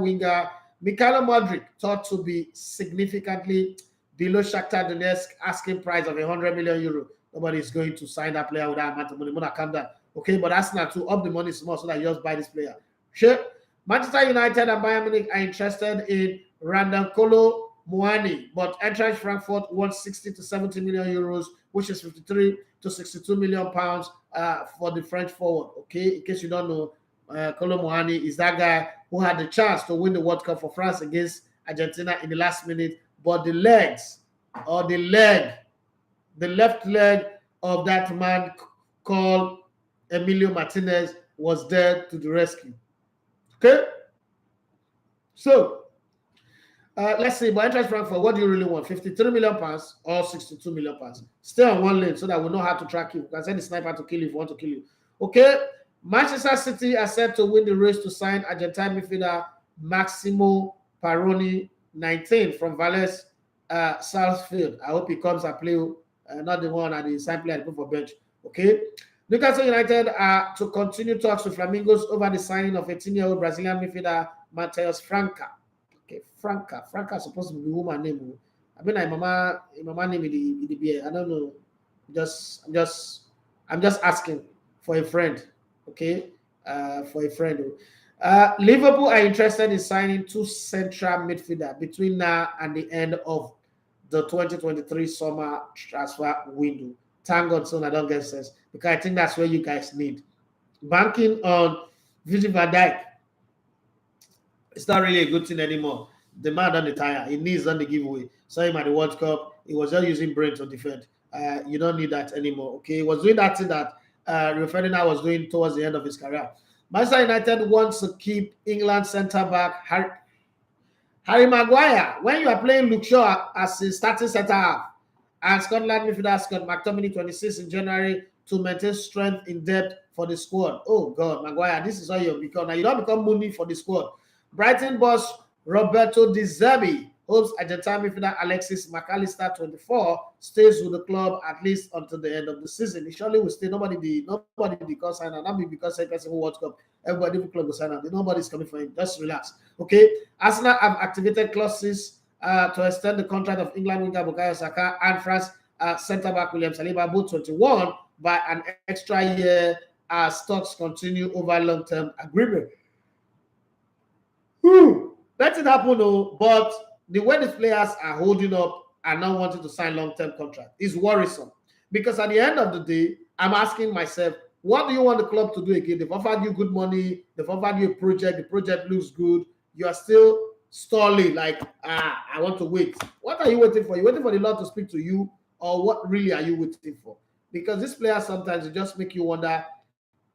winger Mikhailo Modric, thought to be significantly below Shakhtar Donetsk asking price of 100 million euro. Nobody is going to sign that player with that amount of money. Calm down. Okay, but Arsenal to up the money small so that you just buy this player. Sure. Manchester United and Bayern Munich are interested in Kolo Muani, but Eintracht Frankfurt wants 60 to 70 million euros, which is 53 to 62 million pounds for the French forward. Okay, in case you don't know, Kolo Muani is that guy who had the chance to win the World Cup for France against Argentina in the last minute, but the left leg of that man called Emilio Martinez was there to the rescue. Okay, so let's see, but Eintracht Frankfurt, what do you really want? 53 million pounds or 62 million pounds? Stay on one lane so that we know how to track you. We can send the sniper to kill you if we want to kill you. Okay, Manchester City are set to win the race to sign Argentine midfielder Maximo Paroni, 19, from Valles Southfield. I hope he comes and play, not the one at the sign player and put for bench. Okay, Newcastle United are to continue talks with Flamingos over the signing of 18-year-old Brazilian midfielder Matheus Franca. Okay, Franca is supposed to be woman name. I mean, my mama name in the beer. I don't know. I'm just asking for a friend. Okay, for a friend. Liverpool are interested in signing 2 central midfielder between now and the end of the 2023 summer transfer window. Thank God, son, I don't get sense because I think that's where you guys need banking on Virgil van Dijk. It's not really a good thing anymore. The man don't retire. He needs on the giveaway. Saw him at the World Cup. He was just using brain to defend. You don't need that anymore. Okay, he was doing that thing that Rio Ferdinand was doing towards the end of his career. Manchester United wants to keep England centre back Harry Maguire. When you are playing Luke Shaw as a starting centre half, and Scotland midfielder Scott McTominay 26 in January to maintain strength in depth for the squad. Oh God, Maguire, this is how you become. Now you don't become Mooney for the squad. Brighton boss Roberto Di Zerbi hopes Argentine midfielder Alexis McAllister 24 stays with the club at least until the end of the season. He surely will stay. Nobody because sign not be because second World Cup. Everybody in the club will sign out. Nobody's coming for him. Just relax. Okay. Arsenal have activated clauses to extend the contract of England winger Bukayo Saka and France centre-back William Saliba, both 21, by an extra year as talks continue over long-term agreement. Let it happen, though, but the way these players are holding up and not wanting to sign long-term contract is worrisome. Because at the end of the day, I'm asking myself, what do you want the club to do again? They've offered you good money, they've offered you a project, the project looks good, you are still stalling, like, I want to wait. What are you waiting for? You waiting for the Lord to speak to you, or what really are you waiting for? Because these players sometimes just make you wonder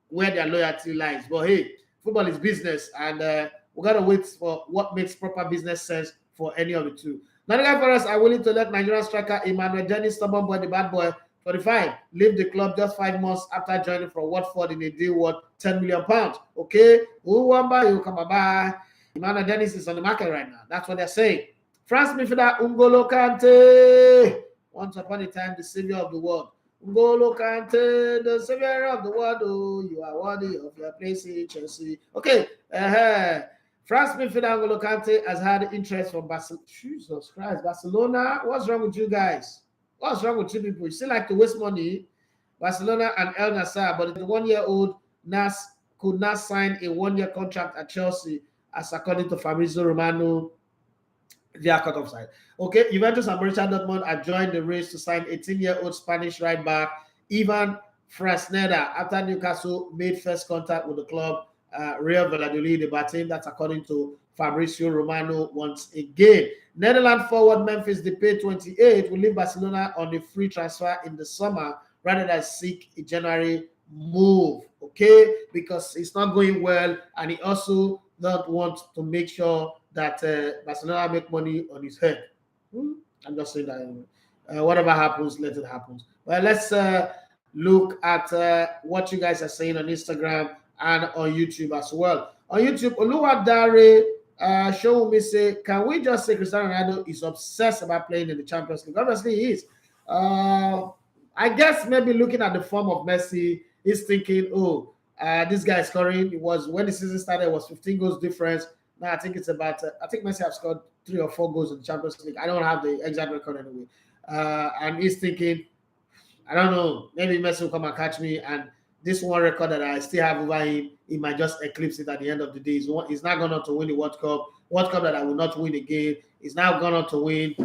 where their loyalty lies. But hey, football is business, and we gotta wait for what makes proper business sense for any of the two. Nottingham Forest are willing to let Nigerian striker Emmanuel Dennis, stubborn boy, the bad boy, 45, leave the club just 5 months after joining from Watford in a deal worth £10 million. Okay, who won by you? Come by. Emmanuel Dennis is on the market right now. That's what they're saying. France midfielder N'Golo Kante, once upon a time the savior of the world. N'Golo Kante, the savior of the world. Oh, you are worthy of your place in Chelsea. Okay, France midfielder N'Golo Kante has had interest from Barcelona. Jesus Christ, Barcelona. What's wrong with you guys? What's wrong with you people? You still like to waste money? Barcelona and El Nassr, but the 1-year-old Nas could not sign a 1-year contract at Chelsea, as according to Fabrizio Romano, via cut offside. Okay, Juventus and Borussia Dortmund have joined the race to sign 18-year-old Spanish right back Ivan Fresneda after Newcastle made first contact with the club. Real Valladolid debating. That's according to Fabrizio Romano once again. Netherlands forward Memphis Depay 28 will leave Barcelona on a free transfer in the summer rather than seek a January move. Okay, because it's not going well, and he also don't want to make sure that Barcelona make money on his head. I'm just saying that whatever happens, let it happen. Well, let's look at what you guys are saying on Instagram and on YouTube as well. On YouTube, Oluwadare show me say, can we just say Cristiano Ronaldo is obsessed about playing in the Champions League? Obviously, he is. I guess maybe looking at the form of Messi, he's thinking, oh, this guy is scoring. It was when the season started, it was 15 goals difference. Now I think it's about, I think Messi have scored 3 or 4 goals in the Champions League. I don't have the exact record anyway. And he's thinking, I don't know, maybe Messi will come and catch me, and this one record that I still have over him, he might just eclipse it at the end of the day. He's not going on to win the World Cup that I will not win again. He's now going on to win,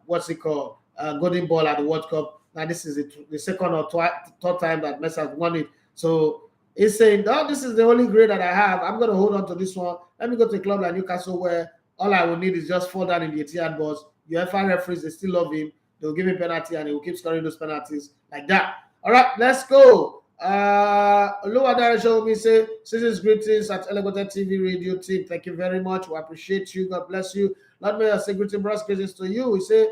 what's it called, Golden Ball at the World Cup. Now this is the second or third time that Messi has won it. So he's saying, oh, this is the only grade that I have. I'm going to hold on to this one. Let me go to a club like Newcastle where all I will need is just fall down in the 80-yard box. UEFA referees, they still love him. They'll give him penalty and he will keep scoring those penalties like that. All right, let's go. Oluwadare show me say, season's greetings at Elevated TV radio team. Thank you very much. We appreciate you. God bless you. Lord may I say greeting, bros, greetings to you. We say,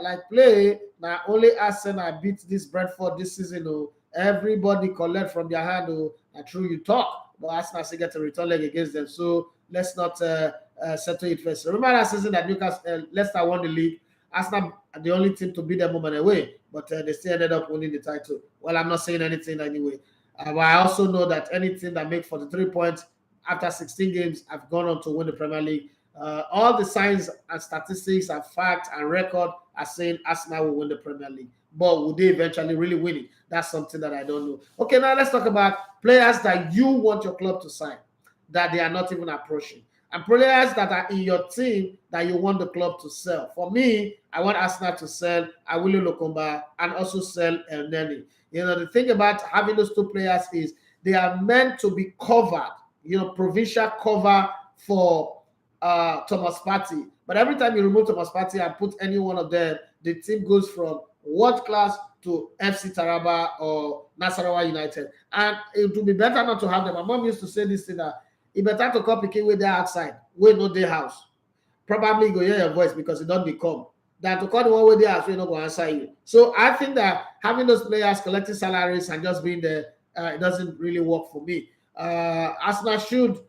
like play, now only Arsenal beat this Brentford this season. Oh, everybody collect from their hand. Oh, and true you talk, but Arsenal still get a return leg against them. So let's not settle it first. Remember that season that Leicester won the league. Arsenal are the only team to beat them home and away, but they still ended up winning the title. Well, I'm not saying anything anyway. But I also know that any team that makes 43 points after 16 games have gone on to win the Premier League. All the signs and statistics and facts and record are saying Arsenal will win the Premier League. But will they eventually really win it? That's something that I don't know. Okay, now let's talk about players that you want your club to sign that they are not even approaching. And players that are in your team that you want the club to sell. For me, I want Arsenal to sell Awilo Lokomba and also sell El Neni. You know, the thing about having those two players is they are meant to be covered, you know, provincial cover for Thomas Partey. But every time you remove Thomas Partey and put any one of them, the team goes from world class to FC Taraba or Nasarawa United. And it would be better not to have them. My mom used to say this thing that it better to come picking with their outside, with no their house. Probably go hear your voice because it don't become. Than to call the one with their house, we not going to answer you. So I think that having those players collecting salaries and just being there, it doesn't really work for me. Arsenal should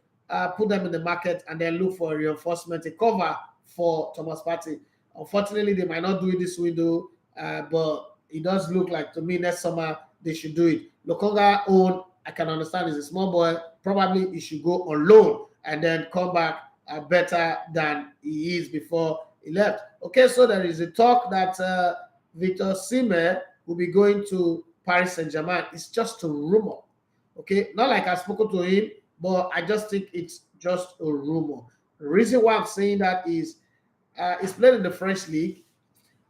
put them in the market and then look for a reinforcement, a cover for Thomas Partey. Unfortunately, they might not do it this window, but it does look like to me next summer they should do it. Lokonga own, I can understand, is a small boy. Probably he should go on loan and then come back better than he is before he left. Okay, so there is a talk that Victor Osimhen will be going to Paris Saint-Germain. It's just a rumor. Okay, not like I've spoken to him, but I just think it's just a rumor. The reason why I'm saying that is he's played in the French league.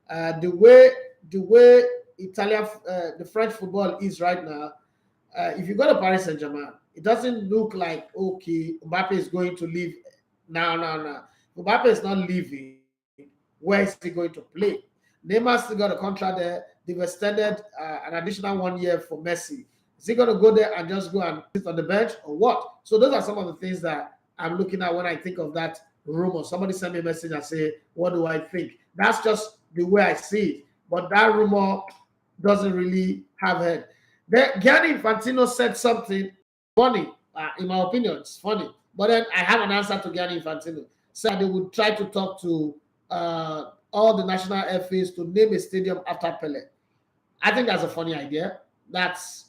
The way Italian, the French football is right now, if you go to Paris Saint-Germain, it doesn't look like, okay, Mbappe is going to leave. No. Mbappe is not leaving. Where is he going to play? Neymar still got a contract there. They've extended an additional 1 year for Messi. Is he going to go there and just go and sit on the bench or what? So those are some of the things that I'm looking at when I think of that rumor. Somebody send me a message and say, what do I think? That's just the way I see it. But that rumor doesn't really have head. Gianni Infantino said something funny, in my opinion. It's funny. But then I have an answer to Gianni Infantino. Said they would try to talk to all the national FAs to name a stadium after Pele. I think that's a funny idea. That's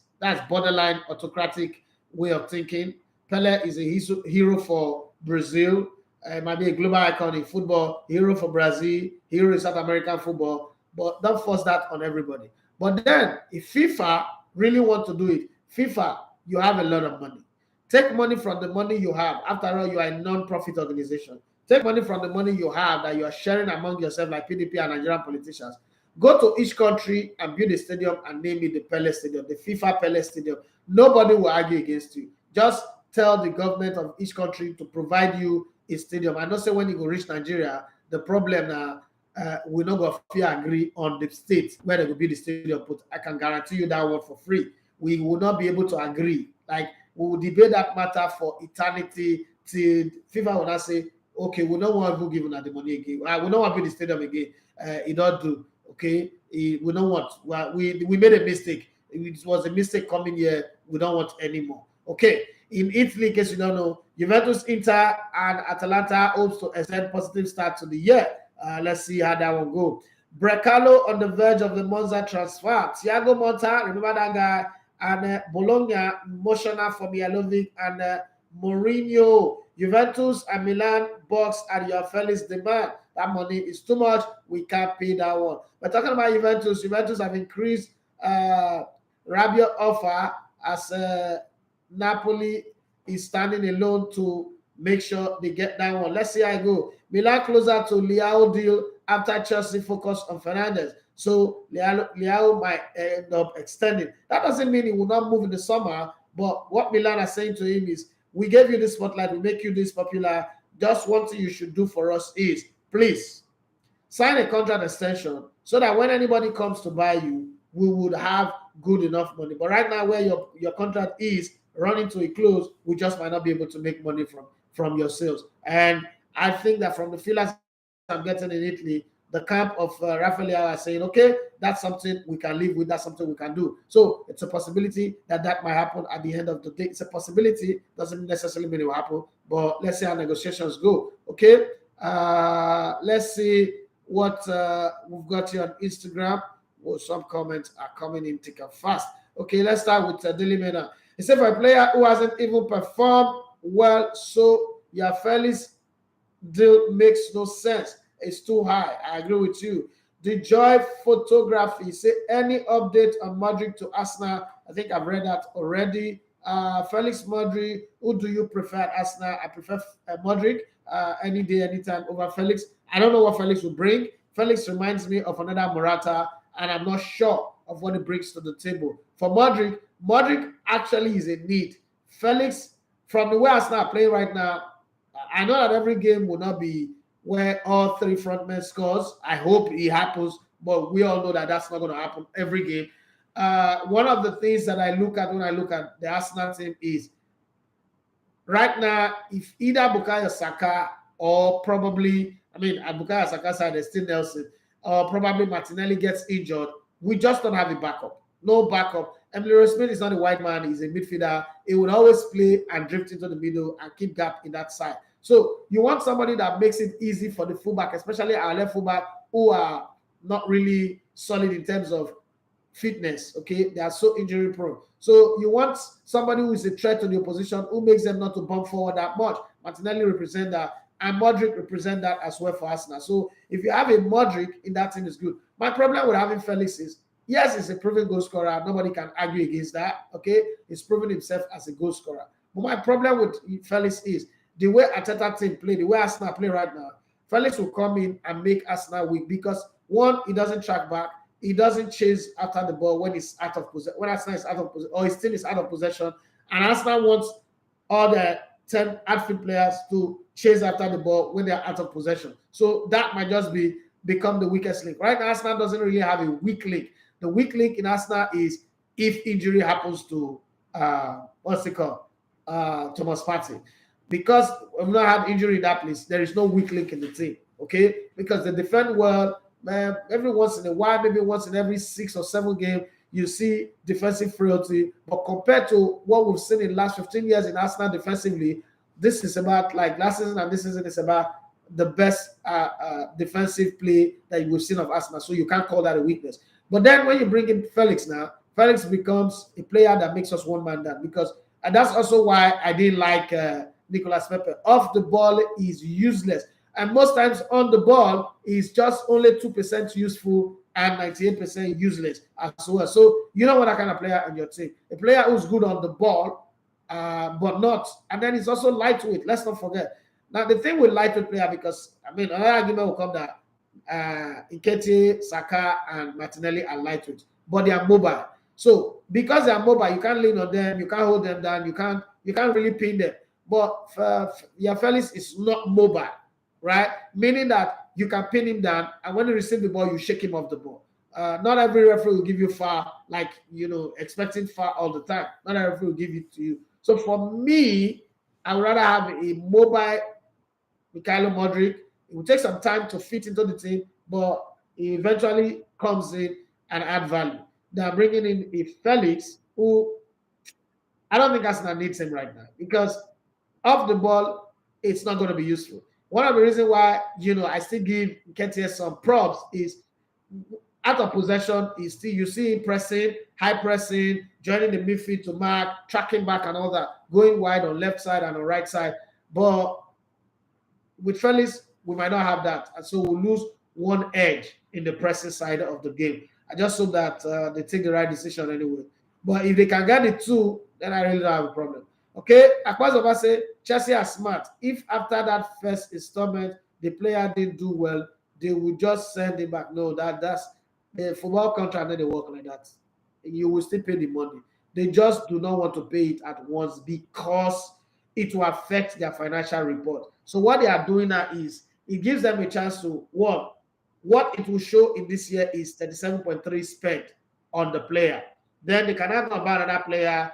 borderline autocratic way of thinking. Pele is a hero for Brazil. It might be a global icon in football, hero for Brazil, hero in South American football, but don't force that on everybody. But then, if FIFA really want to do it, FIFA, you have a lot of money. Take money from the money you have. After all, you are a non-profit organization. Take money from the money you have that you are sharing among yourself, like PDP and Nigerian politicians. Go to each country and build a stadium and name it the Pele Stadium, the FIFA Pele Stadium. Nobody will argue against you. Just tell the government of each country to provide you a stadium. I know say when you go reach Nigeria, the problem now, we're not going to agree on the state where they will be the stadium, but I can guarantee you that one for free. We will not be able to agree. Like, we will debate that matter for eternity till FIFA will not say, okay, we don't want to give them the money again. We don't want to build the stadium again. It don't do. Okay, we don't want. We made a mistake. It was a mistake coming here. We don't want anymore. Okay. In Italy, in case you don't know, Juventus, Inter, and Atalanta hopes to extend positive start to the year. Let's see how that will go. Brecalo on the verge of the Monza transfer. Thiago Motta, remember that guy, and Bologna, emotional for Mihajlovic and Mourinho. Juventus and Milan box at your Felix demand. That money is too much. We can't pay that one. But talking about Juventus have increased Rabiot offer as Napoli is standing alone to make sure they get that one. Let's see how I go. Milan closer to Leao deal after Chelsea focus on Fernandes. So Leao might end up extending. That doesn't mean he will not move in the summer, but what Milan are saying to him is, we gave you this spotlight, we make you this popular. Just one thing you should do for us is, please, sign a contract extension so that when anybody comes to buy you, we would have good enough money. But right now, where your contract is running to a close, we just might not be able to make money from your sales. And I think that from the feelers I'm getting in Italy, the camp of Rafael are saying, okay, that's something we can live with, that's something we can do. So it's a possibility that might happen at the end of the day. It's a possibility, doesn't necessarily mean it will happen, but let's see how negotiations go. Okay, let's see what we've got here on Instagram. Well, some comments are coming in thick and fast. Okay, let's start with Daily Mena. He said, for a player who hasn't even performed well, so your Felix deal makes no sense. It's too high. I agree with you. The Joy Photography say, any update on Modric to Arsenal? I think I've read that already. Felix Modric, who do you prefer at Arsenal? I prefer Modric any day, anytime over Felix. I don't know what Felix will bring. Felix reminds me of another Morata, and I'm not sure of what he brings to the table. For Modric actually is a need. Felix, from the way Arsenal are playing right now, I know that every game will not be where all three frontmen scores. I hope it happens, but we all know that that's not going to happen every game. One of the things that I look at when I look at the Arsenal team is right now, if either Bukayo Saka or probably, I mean, at Bukayo Saka's side, there's still Nelson, or probably Martinelli gets injured, we just don't have a backup. No backup. Emily Smith is not a wide man, he's a midfielder. He would always play and drift into the middle and keep gap in that side. So you want somebody that makes it easy for the fullback, especially our left fullback, who are not really solid in terms of fitness. Okay, they are so injury prone. So you want somebody who is a threat to the opposition, who makes them not to bump forward that much. Martinelli represent that, and Modric represent that as well for Arsenal. So if you have a Modric in that team, is good. My problem with having Felix is, yes, he's a proven goal scorer. Nobody can argue against that. Okay, he's proven himself as a goal scorer. But my problem with Felix is the way Arteta team play, the way Arsenal play right now. Felix will come in and make Arsenal weak because one, he doesn't track back. He doesn't chase after the ball when it's out of possession, when Arsenal is out of possession, or his team is out of possession. And Arsenal wants all the 10 outfield players to chase after the ball when they're out of possession. So that might just become the weakest link. Right now, Arsenal doesn't really have a weak link. The weak link in Arsenal is if injury happens to Thomas Partey. Because we've not had injury in that place, there is no weak link in the team. Okay? Because they defend well. Every once in a while, maybe once in every 6 or 7 games, you see defensive frailty. But compared to what we've seen in the last 15 years in Arsenal defensively, this is about, like last season and this season, is about the best defensive play that we've seen of Arsenal. So you can't call that a weakness. But then when you bring in Felix now, Felix becomes a player that makes us one man down. And that's also why I didn't like Nicolas Pepe. Off the ball is useless. And most times on the ball, he's just only 2% useful and 98% useless as well. So you don't want that kind of player on your team. A player who's good on the ball, but not. And then he's also lightweight. Let's not forget. Now, the thing with lightweight player, because, I mean, another argument will come that Nketiah, Saka, and Martinelli are lightweight, but they are mobile. So because they are mobile, you can't lean on them, you can't hold them down, you can't really pin them. But Felix is not mobile. Right? Meaning that you can pin him down, and when you receive the ball, you shake him off the ball. Not every referee will give you foul, like, expecting foul all the time. Not every referee will give it to you. So for me, I would rather have a mobile Mikhailo Modric. It will take some time to fit into the team, but he eventually comes in and add value. They're bringing in a Felix who I don't think Arsenal needs him right now, because off the ball, it's not going to be useful. One of the reasons why, I still give Nketiah some props is out of possession, you see him pressing, high pressing, joining the midfield to mark, tracking back and all that, going wide on left side and on right side. But with Felix, we might not have that. And so we'll lose one edge in the pressing side of the game. I just hope that they take the right decision anyway. But if they can get the two, then I really don't have a problem. Okay, Akpazova say Chelsea are smart. If after that first installment the player didn't do well, they would just send him back. No, that's the football contract. They work like that. You will still pay the money. They just do not want to pay it at once because it will affect their financial report. So what they are doing now is it gives them a chance to one. What it will show in this year is 37.3 spent on the player. Then they cannot go buy another player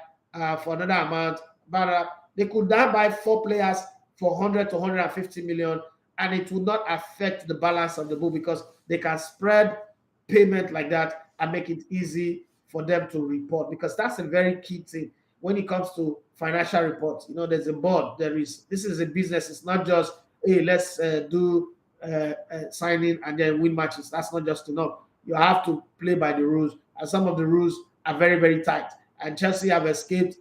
for another amount. But they could now buy 4 players for 100 to 150 million, and it will not affect the balance of the book because they can spread payment like that and make it easy for them to report, because that's a very key thing when it comes to financial reports. There's a board. This is a business. It's not just, hey, let's do signing and then win matches. That's not just enough. You have to play by the rules, and some of the rules are very, very tight. And Chelsea have escaped.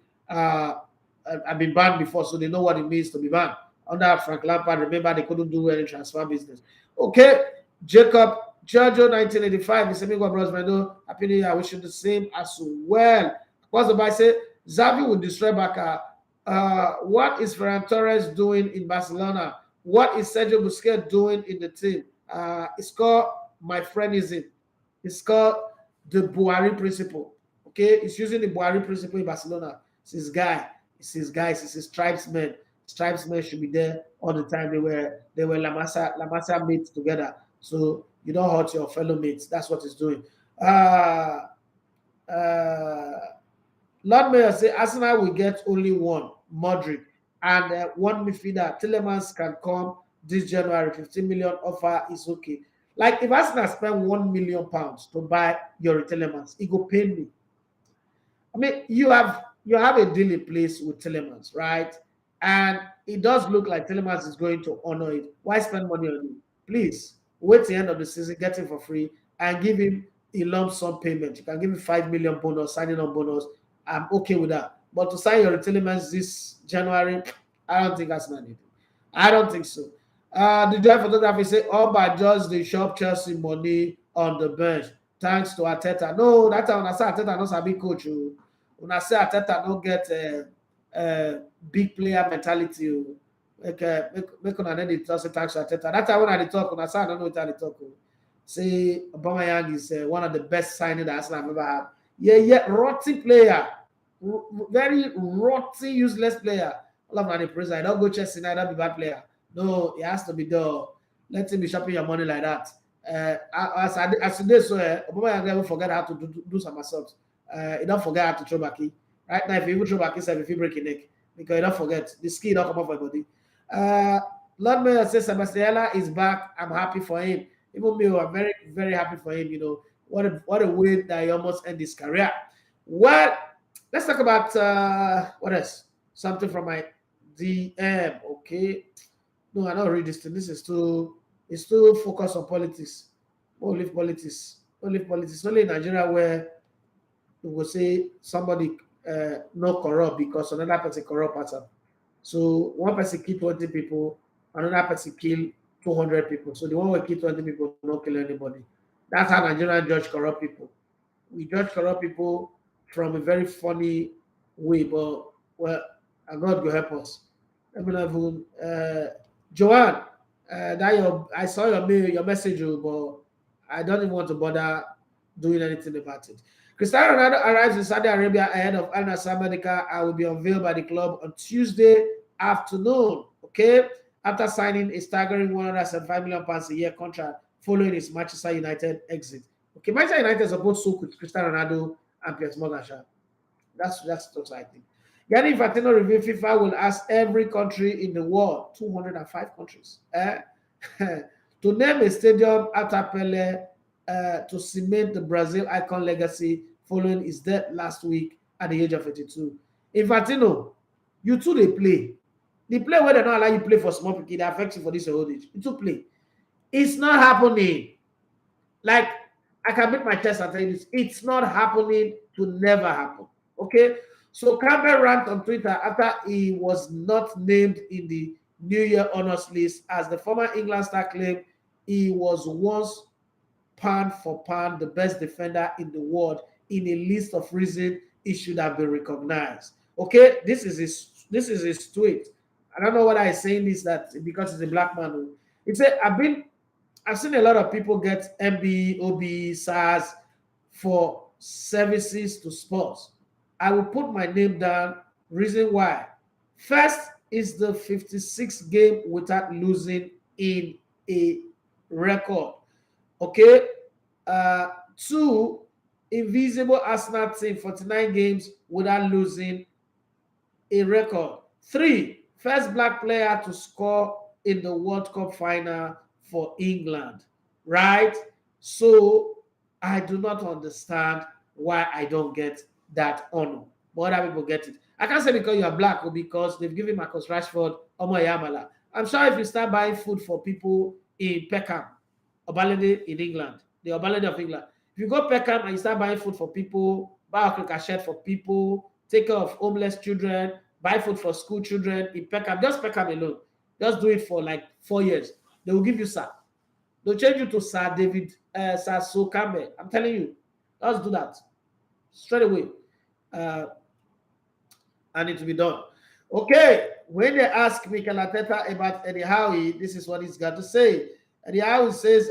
I've been banned before, so they know what it means to be banned. Under Frank Lampard, remember, they couldn't do any transfer business. Okay, Jacob Giorgio 1985. Mr. Miguel Brosmendo, happy New Year. I wish you the same as well. What's the by say? Xavi will destroy Barca. What is Ferran Torres doing in Barcelona? What is Sergio Busquets doing in the team? It's called my friendism. It's called the Buhari principle. Okay, it's using the Buhari principle in Barcelona. It's his guy. It's his guys. It's his tribesmen. stripesmen should be there all the time. They were Lamasa mates together. So you don't hurt your fellow mates. That's what it's doing. Uh, uh, Lord Mayor say Arsenal will get only one, Modric, and one midfielder. Tillemans can come this January. 15 million offer is okay. Like if Arsenal spend £1 million to buy your Tillemans, it go pay me. I mean, you have a deal in place with Tillemans, right? And it does look like Tillemans is going to honor it. Why spend money on him? Please wait till the end of the season, get him for free, and give him a lump sum payment. You can give him 5 million bonus, signing on bonus. I'm okay with that. But to sign your Tillemans this January, I don't think that's not it. I don't think so. The drive photography say, all by just the shop Chelsea money on the bench. Thanks to Arteta. No, that time when I say Arteta no sabi coach. When I say Arteta no get big player mentality. Make una then they talk say thanks to Arteta. That time when I talk, when I say I don't know what I talk. Say Aubameyang is one of the best signings that Arsenal have ever had. Yeah, rotten player. Very rotten, useless player. All of my praise. I don't go Chelsea, I don't be bad player. No, it has to be done. Let him be shopping your money like that. As today, so Obama never forget how to do some assaults. He don't forget how to throw back. Right now, if you even throw back, if you break your neck, because you don't forget the ski don't come off my body. Lord Mayor says Sebastiella is back. I'm happy for him. Even me, I'm very, very happy for him. You know what a way that he almost end his career. Well, let's talk about what else? Something from my DM. Okay. No, I don't read this thing. This is it's too focused on politics. Only politics. Only politics. Only in Nigeria where you will say somebody not corrupt because another person corrupt person. So one person kill 20 people, another person kill 200 people. So the one will kill 20 people, not kill anybody. That's how Nigerian judge corrupt people. We judge corrupt people from a very funny way, but well, God will help us. Let me know Yoane, I saw your mail, your message, but I don't even want to bother doing anything about it. Cristiano Ronaldo arrives in Saudi Arabia ahead of Al Nassr Medical and will be unveiled by the club on Tuesday afternoon. Okay, after signing a staggering £175 million a year contract following his Manchester United exit. Okay, Manchester United is supposed to with Cristiano Ronaldo and Piers Morgan. That's what I think. Gianni Infantino review FIFA will ask every country in the world, 205 countries, to name a stadium after Pele to cement the Brazil icon legacy following his death last week at the age of 82. Infantino, you too they play. The play where they don't allow you play for small people, they affect you for this old age. You too play. It's not happening. Like, I can beat my chest and tell you this. It's not happening to never happen. Okay? So Campbell rant on Twitter after he was not named in the New Year honors list as the former England star claimed he was once pound for pound the best defender in the world in a list of reasons he should have been recognized. Okay, this is his tweet. I don't know what I'm saying this that because he's a black man. He said, I've seen a lot of people get MB, OB, SARS for services to sports. I will put my name down. Reason why. First is the 56 game without losing in a record. Okay. 2, invisible Arsenal team, 49 games without losing a record. 3, first black player to score in the World Cup final for England. Right? So I do not understand why I don't get that honor. But other people get it. I can't say because you are black or because they've given Marcus Rashford Omo Yamala. I'm sure if you start buying food for people in Peckham, Obalende in England, the Obalende of England, if you go Peckham and you start buying food for people, buy a shirt for people, take care of homeless children, buy food for school children in Peckham, just Peckham alone, just do it for like 4 years. They will give you Sir. They'll change you to Sir David, Sir So Campbell. I'm telling you, let's do that straight away. And it will be done. Okay, when they ask Mikel Arteta about Eddie Howe, this is what he's got to say. Eddie Howe says,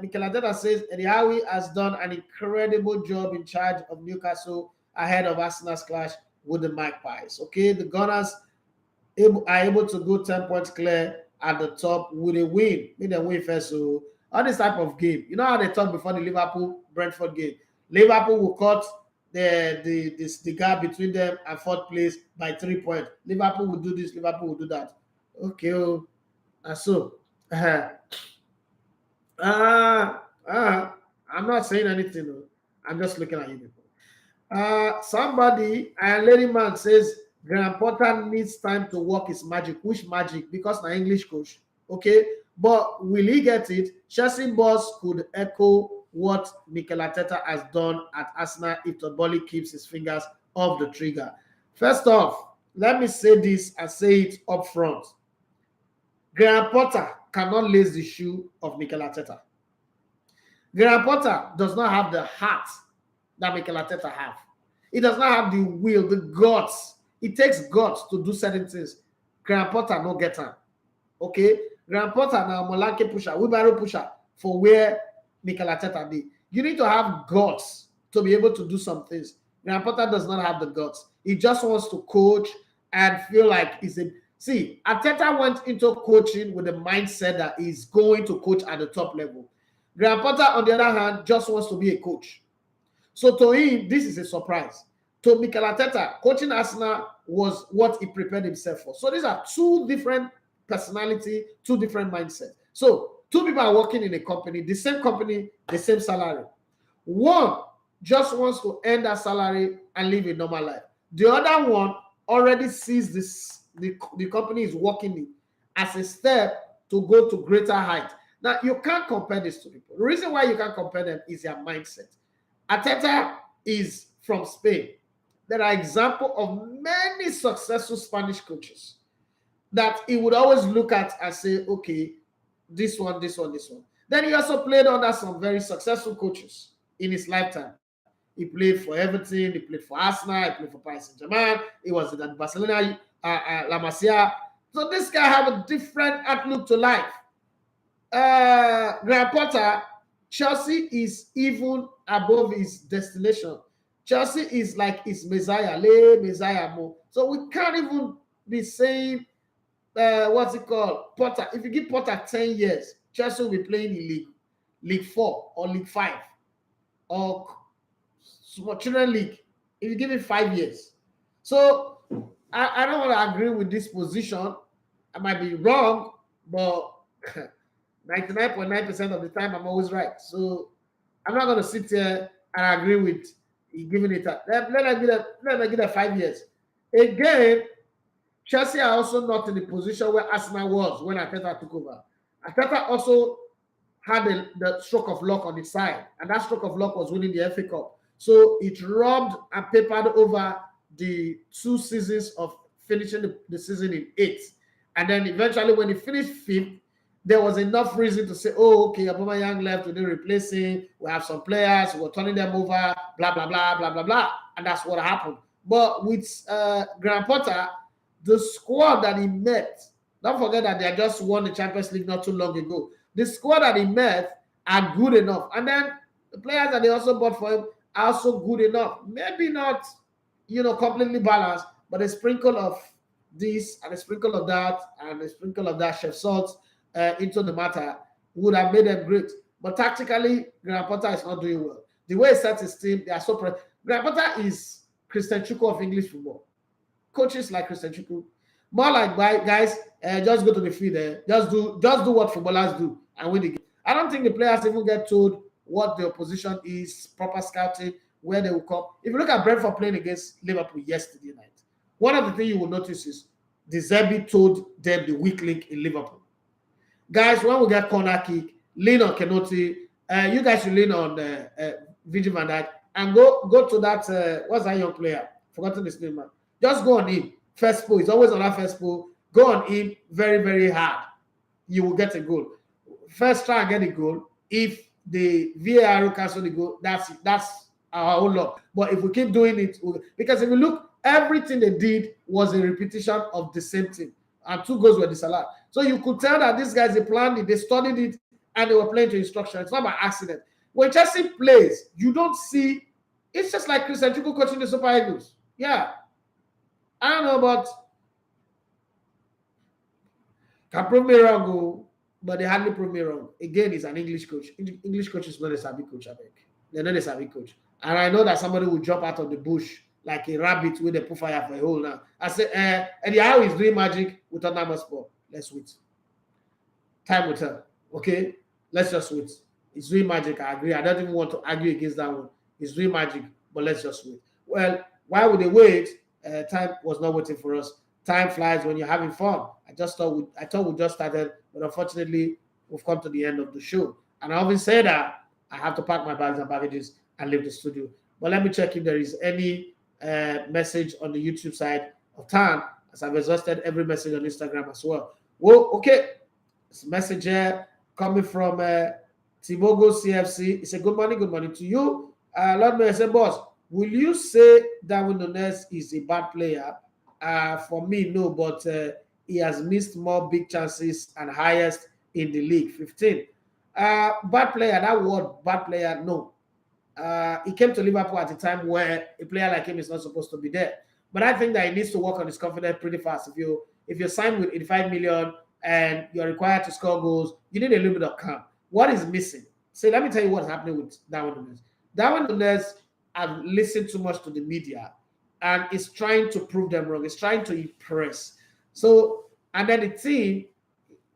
Mikel Arteta says, Eddie Howe has done an incredible job in charge of Newcastle ahead of Arsenal's clash with the Magpies. Okay, the Gunners, are able to go 10 points clear at the top with a win. Make them win first. So all this type of game. You know how they talked before the Liverpool Brentford game. Liverpool will cut the gap between them and fourth place by 3 points. Liverpool will do this, Liverpool will do that. Okay, and so I'm not saying anything. No. I'm just looking at you people. Somebody, and Lady Man says Graham Potter needs time to work his magic. Which magic? Because my English coach. Okay, but will he get it? Chelsea boss could echo what Mikel Arteta has done at Arsenal if Toboli keeps his fingers off the trigger. First off, let me say this and say it up front. Graham Potter cannot lace the shoe of Mikel Arteta. Graham Potter does not have the heart that Mikel Arteta have. He does not have the will, the guts. It takes guts to do certain things. Graham Potter no get him. Okay? Graham Potter now Molanke pusher, wheelbarrow pusher for where Mikel Arteta did. You need to have guts to be able to do some things. Graham Potter does not have the guts. He just wants to coach and feel like he's a... See, Arteta went into coaching with the mindset that he's going to coach at the top level. Graham Potter, on the other hand, just wants to be a coach. So to him, this is a surprise. To Mikel Arteta, coaching Arsenal was what he prepared himself for. So these are two different personality, two different mindsets. So two people are working in a company, the same salary. One just wants to earn that salary and live a normal life. The other one already sees this, the company is working in as a step to go to greater height. Now, you can't compare these two people. The reason why you can't compare them is their mindset. Arteta is from Spain. There are examples of many successful Spanish coaches that he would always look at and say, okay, this one. Then he also played under some very successful coaches in his lifetime. He played for Everton, he played for Arsenal, he played for Paris Saint-Germain, he was at Barcelona, La Masia. So this guy have a different outlook to life. Graham Potter, Chelsea is even above his destination. Chelsea is like his Messiah, Messiah more. So we can't even be saying, what's it called? Potter. If you give Potter 10 years, Chelsea will be playing in League 4 or League 5 or Small Children League. If you give him 5 years. So I don't want to agree with this position. I might be wrong, but 99.9% of the time I'm always right. So I'm not going to sit here and agree with giving it up. Let me give it 5 years. Again, Chelsea are also not in the position where Arsenal was when Arteta took over. Arteta also had the stroke of luck on his side, and that stroke of luck was winning the FA Cup. So it robbed and papered over the 2 seasons of finishing the season in 8th. And then eventually when he finished 5th, there was enough reason to say, oh, okay, Aubameyang left, we didn't replace him, we have some players, we're turning them over, blah, blah, blah, blah, blah, blah. And that's what happened. But with Graham Potter, the squad that he met, don't forget that they had just won the Champions League not too long ago. The squad that he met are good enough. And then the players that they also bought for him are also good enough. Maybe not, completely balanced, but a sprinkle of this and a sprinkle of that and a sprinkle of that chef salt into the matter would have made them great. But tactically, Graham Potter is not doing well. The way he sets his team, they are so... Graham Potter is Christian Chukwu of English football. Coaches like Christian Chukwu. More like, guys, just go to the field. Just do what footballers do and win the game. I don't think the players even get told what the opposition is, proper scouting, where they will come. If you look at Brentford playing against Liverpool yesterday night, one of the things you will notice is De Zerbi told them the weak link in Liverpool. Guys, when we get corner kick, lean on Konate. You guys should lean on Virgil van Dijk and go to that, what's that young player? Forgotten his name, man. Just go on him. First pole. He's always on that first pole. Go on him very, very hard. You will get a goal. First, try and get a goal. If the VAR cancel the goal, that's our own luck. But if we keep doing it, because if you look, everything they did was a repetition of the same thing. And 2 goals were disallowed. So you could tell that these guys, they planned it, they studied it, and they were playing to instruction. It's not by accident. When Chelsea plays, you don't see, it's just like Christian Chukwu coaching the Super Eagles. Yeah. I don't know, but Can prove me wrong, but they hardly prove me wrong. Again, he's an English coach. English coach is not a savvy coach, I think. They're not a savvy coach. And I know that somebody will jump out of the bush like a rabbit with a put fire for a hole now. I said, and how he's doing magic with Tottenham Hotspur. Let's wait. Time will tell. Okay? Let's just wait. He's doing magic. I agree. I don't even want to argue against that one. He's doing magic, but let's just wait. Well, why would they wait? Time was not waiting for us. Time flies when you're having fun. I thought we just started, but unfortunately, we've come to the end of the show. And I always say that I have to pack my bags and packages and leave the studio. But let me check if there is any message on the YouTube side of time, as I've exhausted every message on Instagram as well. Well, okay. This message here coming from Tibogo CFC. It's a good morning to you. Lord Mayor said, boss, will you say Darwin Núñez is a bad player? For me, no, but he has missed more big chances and highest in the league, 15. Bad player, that word, bad player, no. He came to Liverpool at a time where a player like him is not supposed to be there. But I think that he needs to work on his confidence pretty fast. If you're signed with 85 million and you're required to score goals, you need a little bit of calm. What is missing? So let me tell you what's happening with Darwin Núñez. Darwin Núñez have listened too much to the media and is trying to prove them wrong. It's trying to impress. So, and then the team,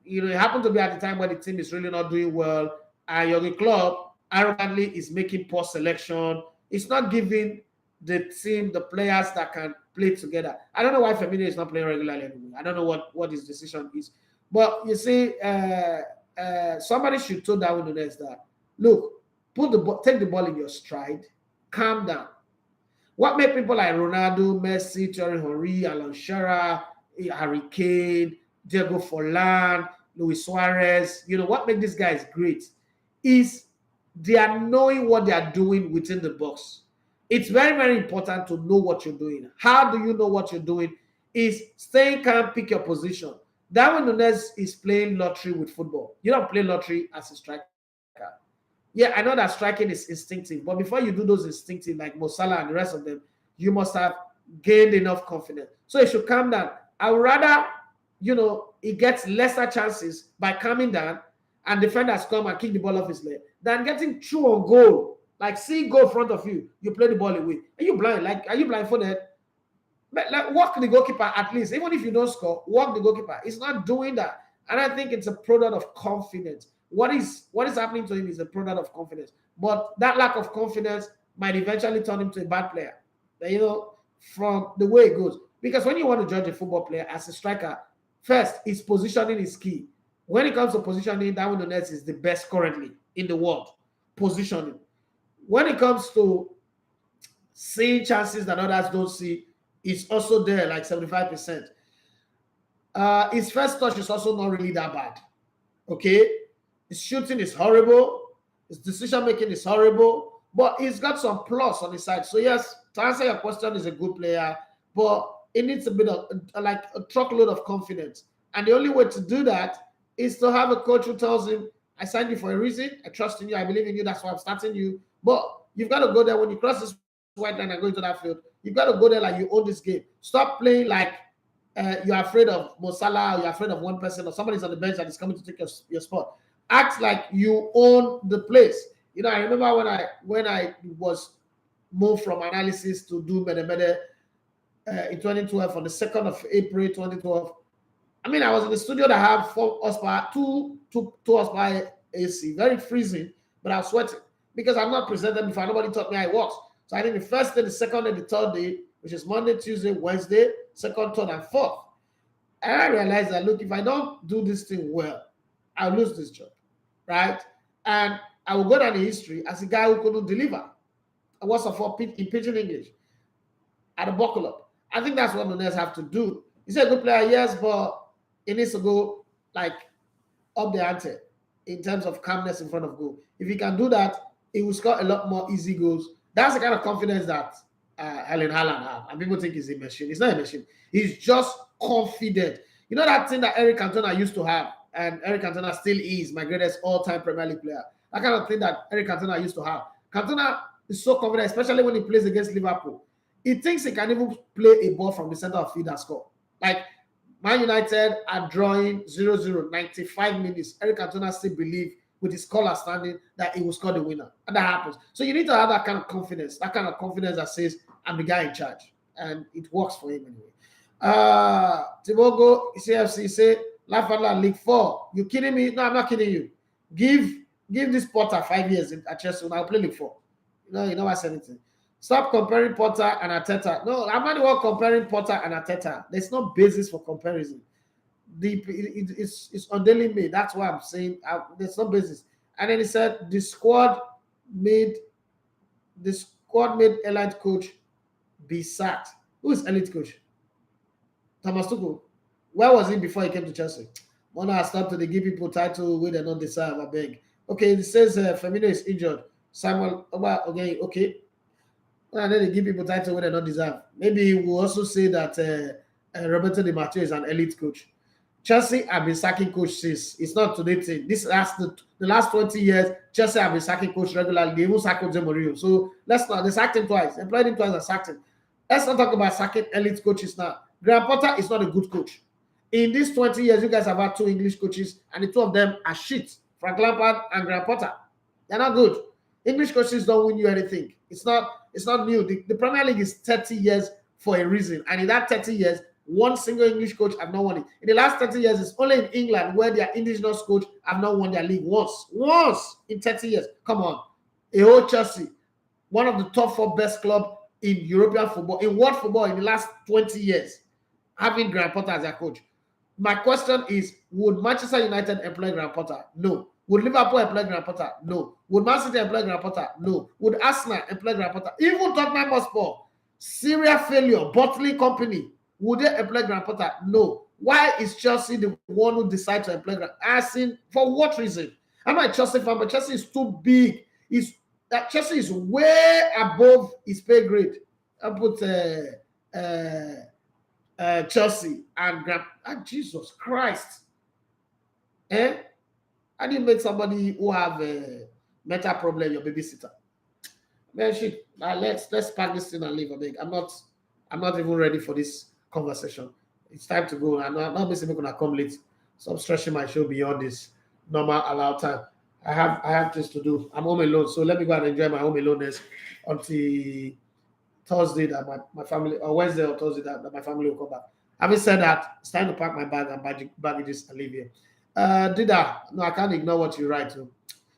it happened to be at the time where the team is really not doing well, and Jurgen Klopp arrogantly is making poor selection. It's not giving the team the players that can play together. I don't know why Firmino is not playing regularly anymore. I don't know what his decision is. But you see, somebody should tell Darwin Núñez that, look, take the ball in your stride, calm down. What made people like Ronaldo, Messi, Thierry Henry, Alan Shearer, Harry Kane, Diego Forlan, Luis Suarez, what made these guys great is they are knowing what they are doing within the box. It's very, very important to know what you're doing. How do you know what you're doing? Is staying calm, pick your position. Darwin Núñez is playing lottery with football. You don't play lottery as a striker. Yeah, I know that striking is instinctive, but before you do those instinctive, like Mo Salah and the rest of them, you must have gained enough confidence. So it should calm down. I would rather, he gets lesser chances by calming down and defenders come and kick the ball off his leg than getting through on goal. Like, see goal in front of you, you play the ball away. Are you blind? Are you blindfolded? But walk the goalkeeper at least. Even if you don't score, walk the goalkeeper. He's not doing that. And I think it's a product of confidence. What is happening to him is a product of confidence. But that lack of confidence might eventually turn him to a bad player. From the way it goes. Because when you want to judge a football player as a striker, first, his positioning is key. When it comes to positioning, Darwin Núñez is the best currently in the world. Positioning. When it comes to seeing chances that others don't see, it's also there, like 75%. His first touch is also not really that bad. Okay? His shooting is horrible. His decision-making is horrible. But he's got some plus on his side. So yes, to answer your question, he's a good player. But it needs a bit of, like a truckload of confidence. And the only way to do that is to have a coach who tells him, I signed you for a reason. I trust in you. I believe in you. That's why I'm starting you. But you've got to go there when you cross this white line and go into that field. You've got to go there like you own this game. Stop playing like you're afraid of Mo Salah, or you're afraid of one person, or somebody's on the bench that is coming to take your spot. Act like you own the place. I remember when I was moved from analysis to do Mede in 2012, on the 2nd of April 2012. I was in the studio that had 4 horsepower, 2 horsepower AC, very freezing, but I was sweating because I'm not presented before. Nobody taught me how it works. So I think the first day, the second day, the third day, which is Monday, Tuesday, Wednesday, second, third, and fourth. And I realized that, look, if I don't do this thing well, I'll lose this job, right? And I will go down in history as a guy who couldn't deliver. I was in pidgin English at a buckle up. I think that's what Núñez have to do. He's a good player, yes, but he needs to go like up the ante in terms of calmness in front of goal. If he can do that, he will score a lot more easy goals. That's the kind of confidence that Erling Haaland have. And people think he's a machine. He's not a machine. He's just confident. You know that thing that Eric Cantona used to have, and Eric Cantona still is my greatest all-time Premier League player. That kind of thing that Eric Cantona used to have. Cantona is so confident, especially when he plays against Liverpool. He thinks he can even play a ball from the center of field and score. Like, Man United are drawing 0-0, 95 minutes. Eric Cantona still believe with his caller standing that he will score the winner. And that happens. So you need to have that kind of confidence that says, I'm the guy in charge. And it works for him anyway. Tibogo, CFC say, Lafala League 4. You kidding me? No, I'm not kidding you. Give this Potter 5 years at Chelsea. I'll play League 4. You know I said anything. Stop comparing Potter and Arteta. No, I'm not the one comparing Potter and Arteta. There's no basis for comparison. It's on Daily Mail. That's why I'm saying there's no basis. And then he said the squad made elite coach be sacked. Who is elite coach? Thomas Tuchel. Where was he before he came to Chelsea? When I started to give people title where they not deserve, I beg. Okay, it says Firmino is injured. Samuel, okay. And then they give people title where they not deserve. Maybe we'll also say that Roberto Di Matteo is an elite coach. Chelsea have been sacking coach since. It's not today thing. The last 20 years, Chelsea have been sacking coach regularly. They even sacked Jose Mourinho. So they sacked him twice. Employed him twice and sacked him. Let's not talk about sacking elite coaches now. Graham Potter is not a good coach. In these 20 years, you guys have had 2 English coaches, and the 2 of them are shit. Frank Lampard and Graham Potter. They're not good. English coaches don't win you anything. It's not new. The Premier League is 30 years for a reason. And in that 30 years, one single English coach have not won it. In the last 30 years, it's only in England where their indigenous coach have not won their league once. Once in 30 years. Come on. A whole Chelsea, one of the top 4 best clubs in European football, in world football in the last 20 years, having Graham Potter as their coach. My question is, would Manchester United employ Graham Potter? No. Would Liverpool employ Graham Potter? No. Would Man City employ Graham Potter? No. Would Arsenal employ Graham Potter? Even Tottenham Hotspur, Syria failure, bottling company, would they employ Graham Potter? No. Why is Chelsea the one who decided to employ Graham? Asking for what reason? I'm not a Chelsea fan, but Chelsea is too big. Chelsea is way above his pay grade. I put Chelsea and Graham. Jesus Christ. How do you make somebody who have a mental problem your babysitter? Man, shit. Let's pack this thing and leave. I'm not even ready for this conversation. It's time to go. I'm not basically gonna come late. So I'm stretching my show beyond this normal allowed time. I have things to do. I'm home alone, so let me go and enjoy my home aloneness until Thursday that my family, or Wednesday or Thursday that my family will come back. Having said that, it's time to pack my bag and baggages and leave here. Dida, no, I can't ignore what you write.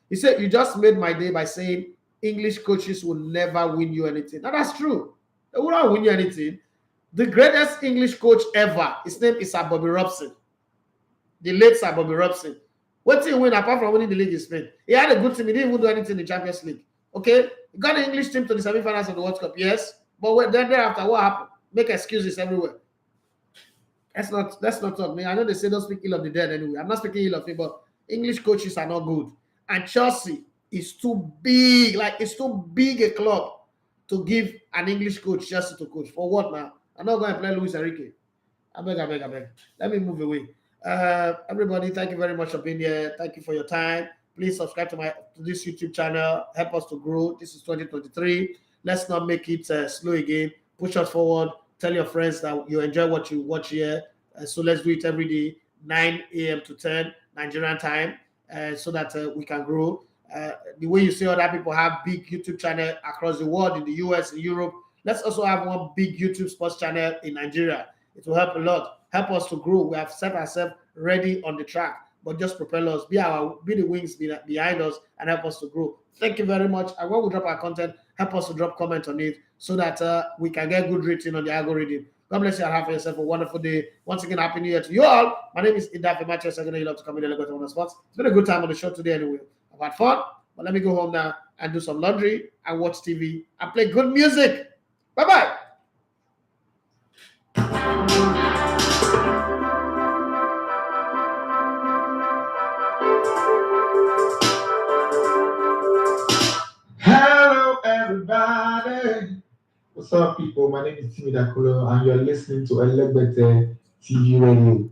You said you just made my day by saying English coaches will never win you anything. Now that's true. They will not win you anything. The greatest English coach ever, his name is Sir Bobby Robson. The late Sir Bobby Robson. What did he win apart from winning the league in Spain? He had a good team. He didn't even do anything in the Champions League. Okay? He got the English team to the semi-finals of the World Cup. Yes. But then thereafter, what happened? Make excuses everywhere. That's not talk. I know they say don't speak ill of the dead anyway. I'm not speaking ill of it, but English coaches are not good. And Chelsea is too big. Like, it's too big a club to give an English coach Chelsea to coach. For what now? I'm not going to play Luis Enrique. I beg. Let me move away. Everybody, thank you very much for being here. Thank you for your time. Please subscribe to this YouTube channel. Help us to grow. This is 2023. Let's not make it slow again. Push us forward. Tell your friends that you enjoy what you watch here. So let's do it every day, 9 a.m. to 10 Nigerian time, so that we can grow. The way you see other people have big YouTube channel across the world, in the US, in Europe, let's also have one big YouTube sports channel in Nigeria. It will help a lot. Help us to grow. We have set ourselves ready on the track, but just propel us, be the wings behind us, and help us to grow. Thank you very much. And when we drop our content, help us to drop comment on it so that we can get good rating on the algorithm. God bless you and have yourself a wonderful day. Once again, happy new year to you all. My name is Ibrahima Konate. I know you love to come in and look at the spots. It's been a good time on the show today anyway. I've had fun, but let me go home now and do some laundry and watch TV and play good music. Bye-bye. Hello, everybody. What's up, people? My name is Timmy Dakulo, and you're listening to Elegbete TV Radio.